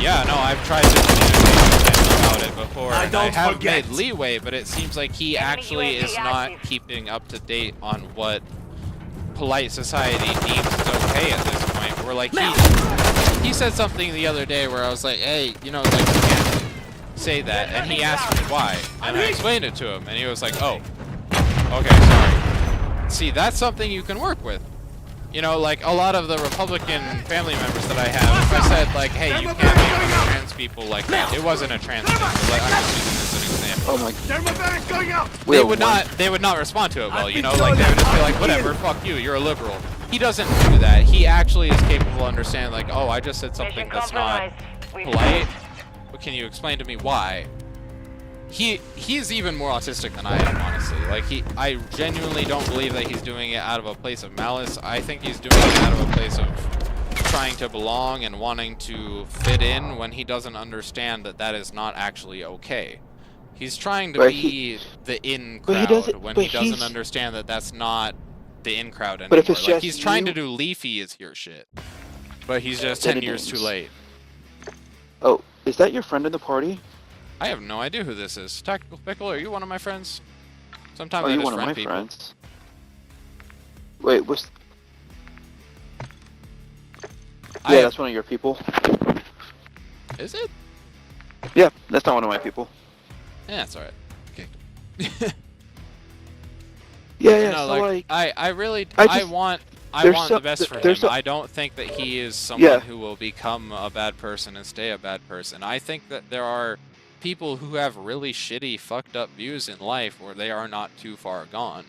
Yeah, no, I've tried to communicate with him about it before, and I have made leeway, but it seems like he actually is not keeping up to date on what polite society deems is okay at this point. We're like, he said something the other day where I was like, hey, you know, like, you can't say that, and he asked me why, and I explained it to him, and he was like, oh, okay, sorry. See, that's something you can work with. You know, like, a lot of the Republican family members that I have, if I said, like, hey, you can't make fun of trans people like that, it wasn't a trans people, like, I'm just using this as an example. Oh my... They would not respond to it well, you know, like, they would just be like, whatever, fuck you, you're a liberal. He doesn't do that. He actually is capable of understanding, like, oh, I just said something that's not polite, but can you explain to me why? He's even more autistic than I am, honestly. Like, I genuinely don't believe that he's doing it out of a place of malice. I think he's doing it out of a place of trying to belong and wanting to fit in when he doesn't understand that that is not actually okay. He's trying to be the in crowd when he doesn't understand that that's not the in crowd anymore. But if it's like, just he's trying to do Leafy is here shit, but he's just 10 years too late. Oh, is that your friend in the party? I have no idea who this is. Tactical Pickle, are you one of my friends? Sometimes Oh, I you're just one of my people. friends. Wait, what's... Yeah, that's one of your people. Is it? Yeah, that's not one of my people. Yeah, it's alright. Okay. Yeah, no, so like, I want there's the best for him. I don't think that he is someone who will become a bad person and stay a bad person. I think that there are people who have really shitty, fucked up views in life where they are not too far gone.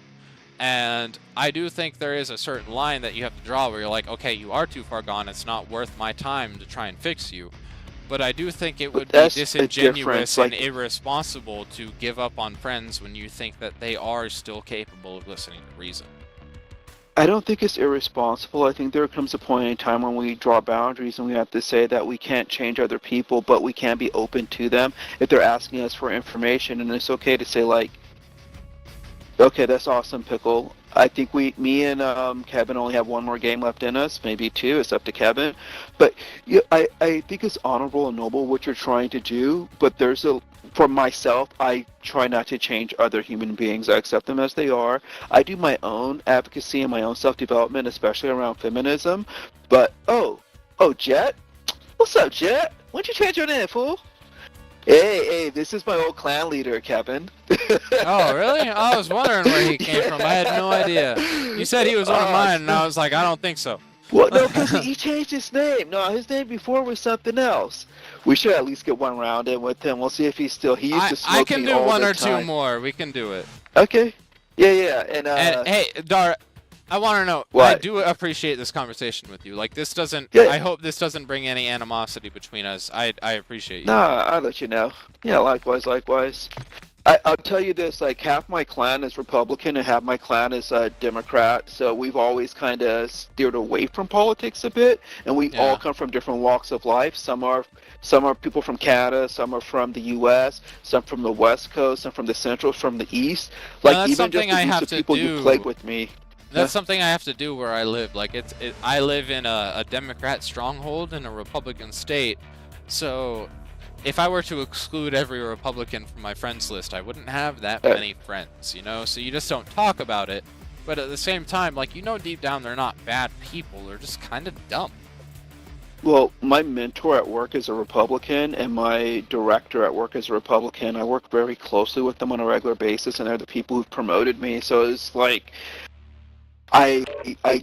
And I do think there is a certain line that you have to draw where you're like, okay, you are too far gone, it's not worth my time to try and fix you. But I do think it would be disingenuous and irresponsible to give up on friends when you think that they are still capable of listening to reason. I don't think it's irresponsible. I think there comes a point in time when we draw boundaries and we have to say that we can't change other people, but we can be open to them if they're asking us for information. And it's okay to say, like, okay, that's awesome, Pickle. I think me and Kevin only have one more game left in us, maybe two. It's up to Kevin. But yeah, I think it's honorable and noble what you're trying to do, but for myself, I try not to change other human beings. I accept them as they are. I do my own advocacy and my own self-development, especially around feminism. But, oh, Jet? What's up, Jet? Why'd you change your name, fool? Hey, this is my old clan leader, Kevin. Oh, really? I was wondering where he came from. I had no idea. You said he was one of mine, and I was like, I don't think so. Well, no, because he changed his name. No, his name before was something else. We should at least get one round in with him. We'll see if he's still... He used to smoke I can me do all one the or time. two more. We can do it. Okay. Yeah. And hey, Dar, I want to know. What? I do appreciate this conversation with you. Like, this doesn't... Yeah. I hope this doesn't bring any animosity between us. I appreciate you. Nah, I'll let you know. Yeah, likewise. I'll tell you this, like, half my clan is Republican and half my clan is Democrat, so we've always kind of steered away from politics a bit, and we all come from different walks of life. Some are people from Canada, some are from the U.S., some from the West Coast, some from the Central, from the East. Like, that's even just something I have of to people do. who played with me. That's something I have to do where I live. Like, I live in a Democrat stronghold in a Republican state, so... If I were to exclude every Republican from my friends list, I wouldn't have that many friends, you know? So you just don't talk about it. But at the same time, like, you know deep down they're not bad people. They're just kind of dumb. Well, my mentor at work is a Republican, and my director at work is a Republican. I work very closely with them on a regular basis, and they're the people who've promoted me. So it's like... I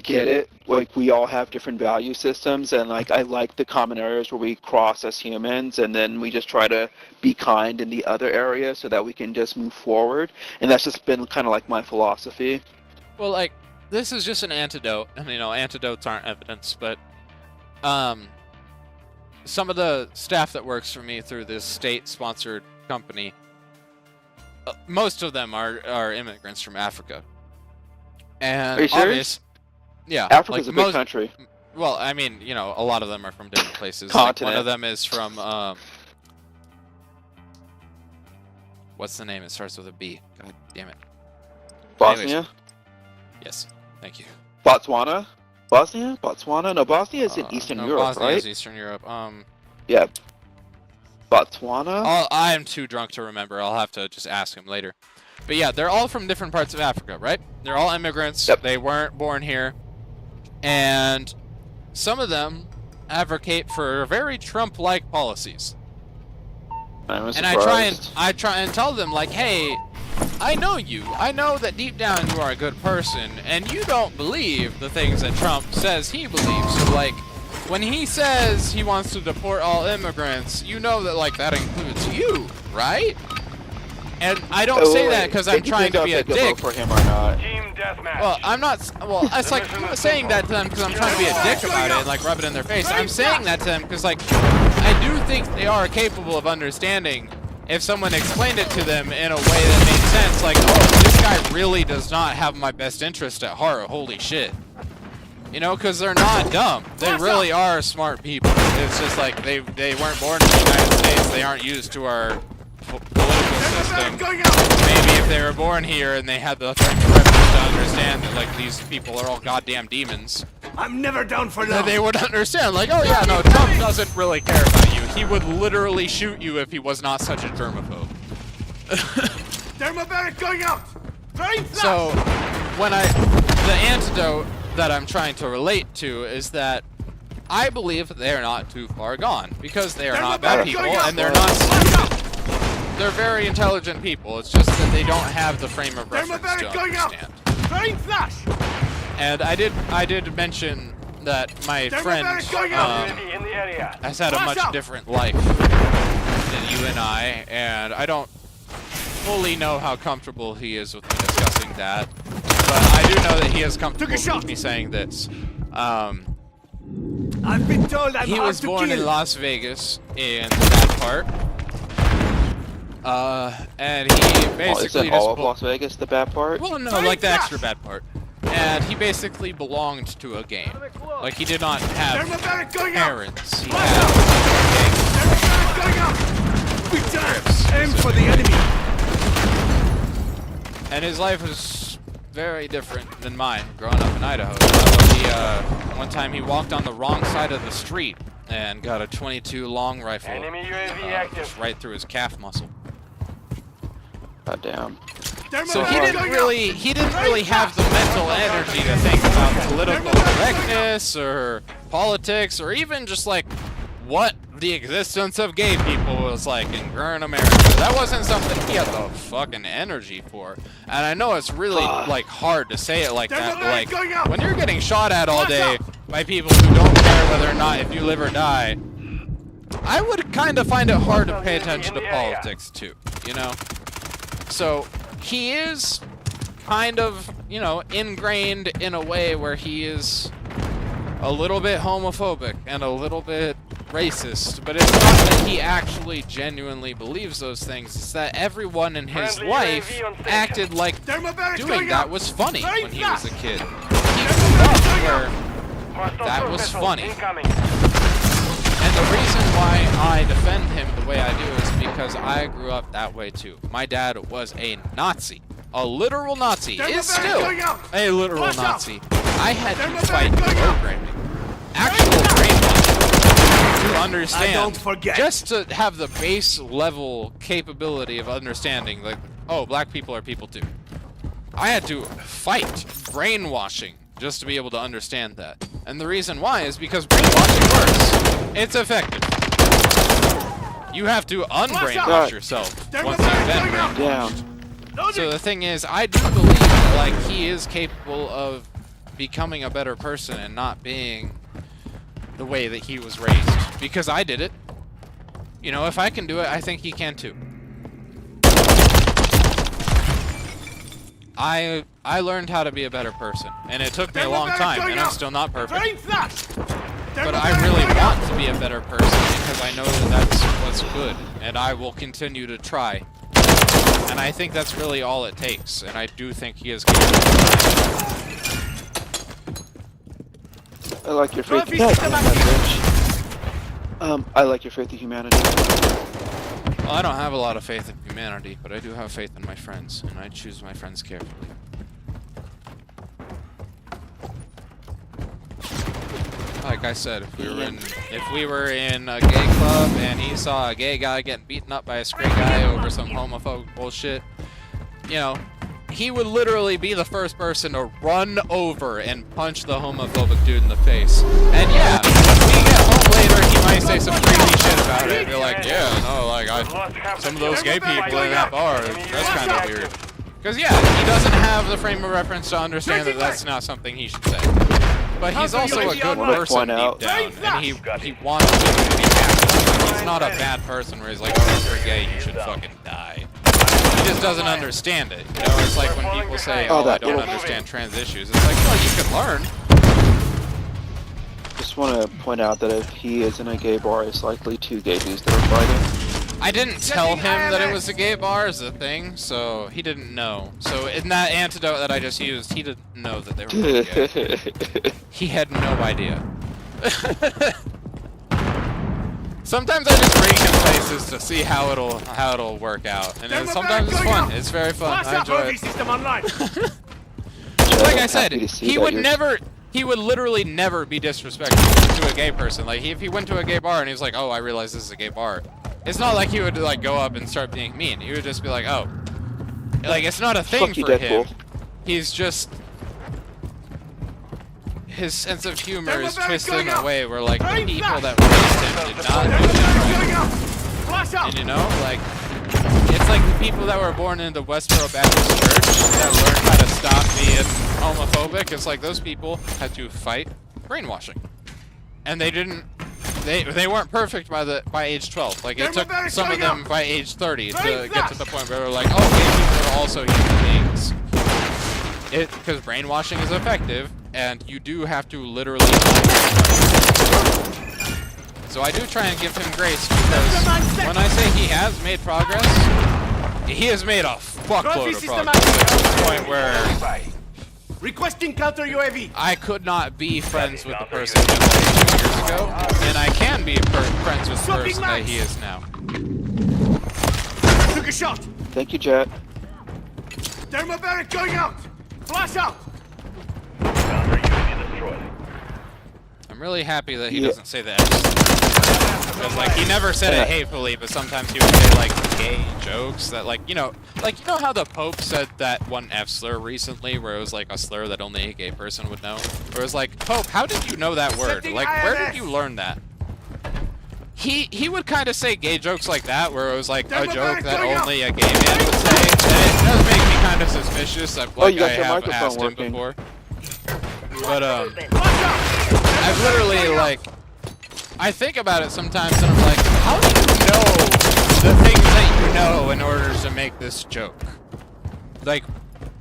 get it. Like, we all have different value systems, and like I like the common areas where we cross as humans, and then we just try to be kind in the other areas so that we can just move forward. And that's just been kind of like my philosophy. Well, like, this is just an antidote. And, you know, antidotes aren't evidence, but some of the staff that works for me through this state-sponsored company, most of them are immigrants from Africa. And are you serious? Yeah. Africa's like a big country. Well, I mean, you know, a lot of them are from different places. Continent. Like, one of them is from, what's the name? It starts with a B. God damn it. Bosnia? Anyways. Yes. Thank you. Botswana? Botswana? No, Bosnia is in Eastern Europe, Bosnia right? is Eastern Europe. Yeah. Botswana? I am too drunk to remember. I'll have to just ask him later. But yeah, they're all from different parts of Africa, right? They're all immigrants. Yep. They weren't born here. And some of them advocate for very Trump-like policies. And I try and tell them, like, hey, I know you. I know that deep down you are a good person, and you don't believe the things that Trump says he believes. So, like, when he says he wants to deport all immigrants, you know that, like, that includes you, right? And I don't say that because I'm trying to be a dick. For him or not. Team deathmatch. Well, I'm not. Well, it's like I'm saying that to them because I'm trying to be a dick about it and like rub it in their face. I'm saying that to them because like I do think they are capable of understanding if someone explained it to them in a way that made sense, like, oh, this guy really does not have my best interest at heart, holy shit. You know, because they're not dumb. They really are smart people. It's just like they weren't born in the United States, they aren't used to our political system. Maybe if they were born here and they had the reference to understand that, like, these people are all goddamn demons, I'm never down for then long. they would understand, like, oh yeah, no, Trump doesn't really care about you. He would literally shoot you if he was not such a germaphobe. Thermobaric going out. So, the antidote that I'm trying to relate to is that I believe they're not too far gone, because they are not bad people and they're not stupid. They're very intelligent people. It's just that they don't have the frame of reference to understand. And I did mention that my friend has had a much different life than you and I don't fully know how comfortable he is with me discussing that, but I do know that he is comfortable with me saying this. I've been told I'm he hard was to born kill. in Las Vegas in that part. And he basically isn't all of Las Vegas the bad part? Well, no, like the extra bad part. And he basically belonged to a gang. Like, he did not have parents. He had trips. Aim for the enemy. And his life was very different than mine, growing up in Idaho. One time he walked on the wrong side of the street and got a .22 long rifle just right through his calf muscle. God damn. So he didn't really have the mental energy to think about political correctness or politics or even just like what the existence of gay people was like in current America. That wasn't something he had the fucking energy for. And I know it's really like hard to say it like that, but like when you're getting shot at all day by people who don't care whether or not if you live or die, I would kind of find it hard to pay attention to politics too, you know? So he is kind of, you know, ingrained in a way where he is a little bit homophobic and a little bit racist, but it's not that he actually genuinely believes those things. It's that everyone in his life acted like doing that was funny when he was a kid. He grew up where that was funny. And the reason why I defend him the way I do is because I grew up that way too. My dad was a Nazi. A literal Nazi. Is still a literal Nazi. I had to fight programming. Actual brainwashing to understand. Just to have the base level capability of understanding, like, oh, black people are people too. I had to fight brainwashing just to be able to understand that. And the reason why is because brainwashing works. It's effective. You have to unbrainwash yourself once you've been brainwashed. So the thing is, I do believe that, like, he is capable of becoming a better person and not being the way that he was raised. Because I did it. You know, if I can do it, I think he can too. I learned how to be a better person, and it took me a long time, and I'm still not perfect. But I really want to be a better person because I know that that's what's good, and I will continue to try. And I think that's really all it takes, and I do think he is capable. I like your faith in humanity. I like your faith in humanity. Well, I don't have a lot of faith in humanity, but I do have faith in my friends, and I choose my friends carefully. Like I said, if we were in a gay club and he saw a gay guy getting beaten up by a straight guy over some homophobic bullshit, you know, he would literally be the first person to run over and punch the homophobic dude in the face. And yeah, when we get home later, he might say some crazy shit about it and be like, yeah, no, like, some of those gay people in that bar, that's kind of weird. Because yeah, he doesn't have the frame of reference to understand that that's not something he should say. But he's also a good person deep down, and he wants people to be happy. He's not a bad person where he's like, oh, if you're gay, you should fucking die. He just doesn't understand it. You know, it's like when people say, oh, I don't understand trans issues. It's like, well, you can learn. Just want to point out that if he is in a gay bar, it's likely two gay dudes that are fighting. I didn't tell him that it was a gay bar is the thing, so he didn't know. So in that antidote that I just used, he didn't know that they were gay. He had no idea. Sometimes I just bring him places to see how it'll work out, and then sometimes it's fun. It's very fun. I enjoy it. System online. Like I said, he would never. He would literally never be disrespectful to a gay person. Like, if he went to a gay bar and he was like, oh, I realize this is a gay bar. It's not like he would, like, go up and start being mean. He would just be like, oh. Like, it's not a thing for him. He's just... His sense of humor is twisted in a way where, like, the people that raised him did not do that. And, you know, like... It's like the people that were born in the Westboro Baptist Church that learned how to stop being homophobic. It's like those people had to fight brainwashing, and they didn't. They weren't perfect by age 12. Like it took some of them by age 30 to get to the point where they were like, oh, gay people are also human beings. Because brainwashing is effective, and you do have to literally. So I do try and give him grace because when I say he has made progress, he has made a fuckload of progress to the point where requesting counter UAV. I could not be friends with the person just like 2 years ago, and I can be friends with the person that he is now. Took a shot. Thank you, Jet. Thermal barrack going out. Flash out. Counter UAV destroyed. I'm really happy that he doesn't say the F. Because, like, he never said it hatefully, but sometimes he would say, like, gay jokes that, like, you know how the Pope said that one F slur recently, where it was, like, a slur that only a gay person would know? Where it was like, Pope, how did you know that word? Like, where did you learn that? He would kind of say gay jokes like that, where it was, like, a joke that only a gay man would say, and it does make me kind of suspicious. Like, I have asked him before. But, I've literally, like... I think about it sometimes and I'm like, how do you know the things that you know in order to make this joke? Like,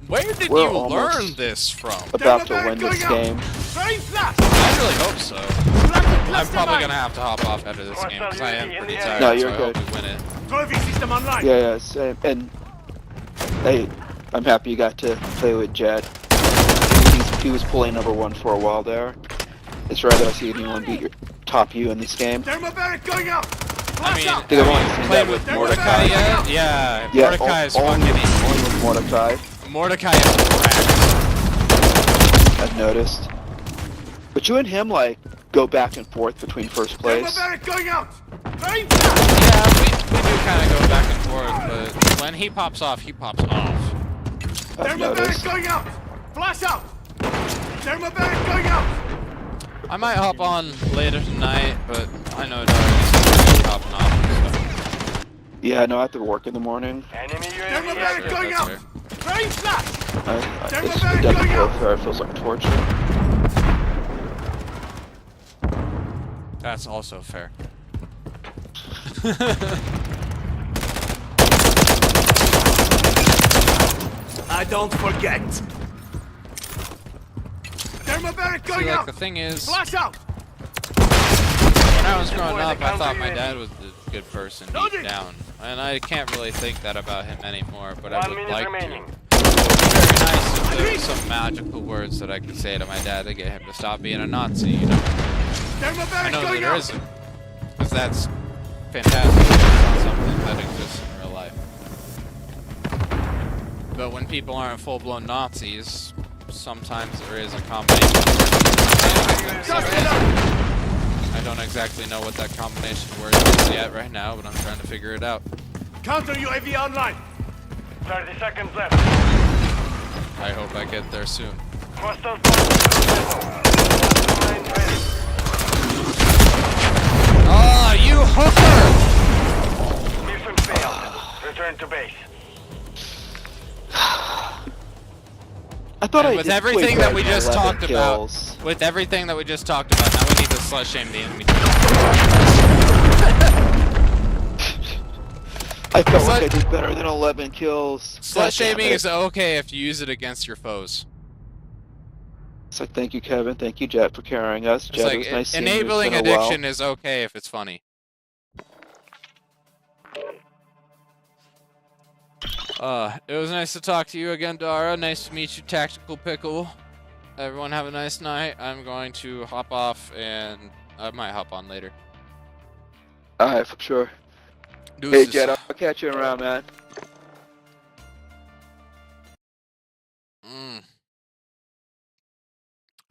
where did you learn this from? About to win this game. I really hope so. I'm probably gonna have to hop off after this game because I am pretty tired, no, you're so good. I hope we win it. System online. Yeah, same. And hey, I'm happy you got to play with Jed. He was pulling #1 for a while there. It's rare that I see anyone top you in this game. Thermal barrack going out. I mean, I've only seen that with Mordecai yet? Yeah, Mordecai is only fucking with Mordecai. Mordecai is cracked. I've noticed. But you and him, like, go back and forth between first place. Thermal barrack going out. Yeah, we do kind of go back and forth, but when he pops off, he pops off. Thermal barrack going out. Flash out. Thermal barrack going out. I might hop on later tonight, but I know Darius is hopping off. So. Yeah, no, I have to work in the morning. Enemy Thermal UAV barrack going out. Rain flash. This deadly warfare feels like torture. That's also fair. I don't forget. Thermal barrack going See, like, out. the thing is, Flash out. when I was growing up, I thought my dad was a good person deep down, and I can't really think that about him anymore. But I would like to. It would be very nice if there were some magical words that I could say to my dad to get him to stop being a Nazi. You know. Thermal I barrack know that going there out. isn't, because that's fantastic. It's not something that exists in real life. But when people aren't full-blown Nazis, sometimes there is a combination. I don't exactly know what that combination of words is yet right now, but I'm trying to figure it out. Counter UAV online. 30 seconds left. I hope I get there soon. Hostile mine ready. Oh, you hooker! Mission failed. Return to base. I thought I With did everything way that we better just than 11 talked kills. about, with everything that we just talked about, now we need to slut shame the enemy. I felt like I did better than 11 kills. Slut shaming is okay if you use it against your foes. It's like, thank you, Kevin. Thank you, Jet, for carrying us. It's Jet, like it was nice seeing you. It's enabling been a while. addiction is okay if it's funny. It was nice to talk to you again, Dara. Nice to meet you, Tactical Pickle. Everyone have a nice night. I'm going to hop off, and I might hop on later. Alright, for sure. Deuces. Hey, Jet, I'll catch you around, man.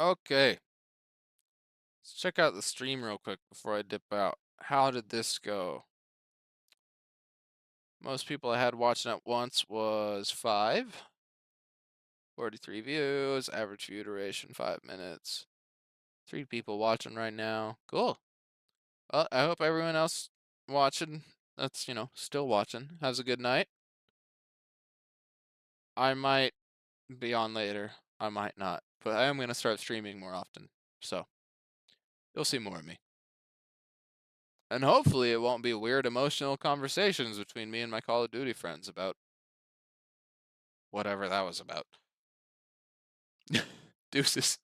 Okay. Let's check out the stream real quick before I dip out. How did this go? Most people I had watching at once was 5. 43 views. Average view duration 5 minutes. 3 people watching right now. Cool. Well, I hope everyone else watching that's, still watching has a good night. I might be on later. I might not. But I am going to start streaming more often. So, you'll see more of me. And hopefully it won't be weird emotional conversations between me and my Call of Duty friends about whatever that was about. Deuces.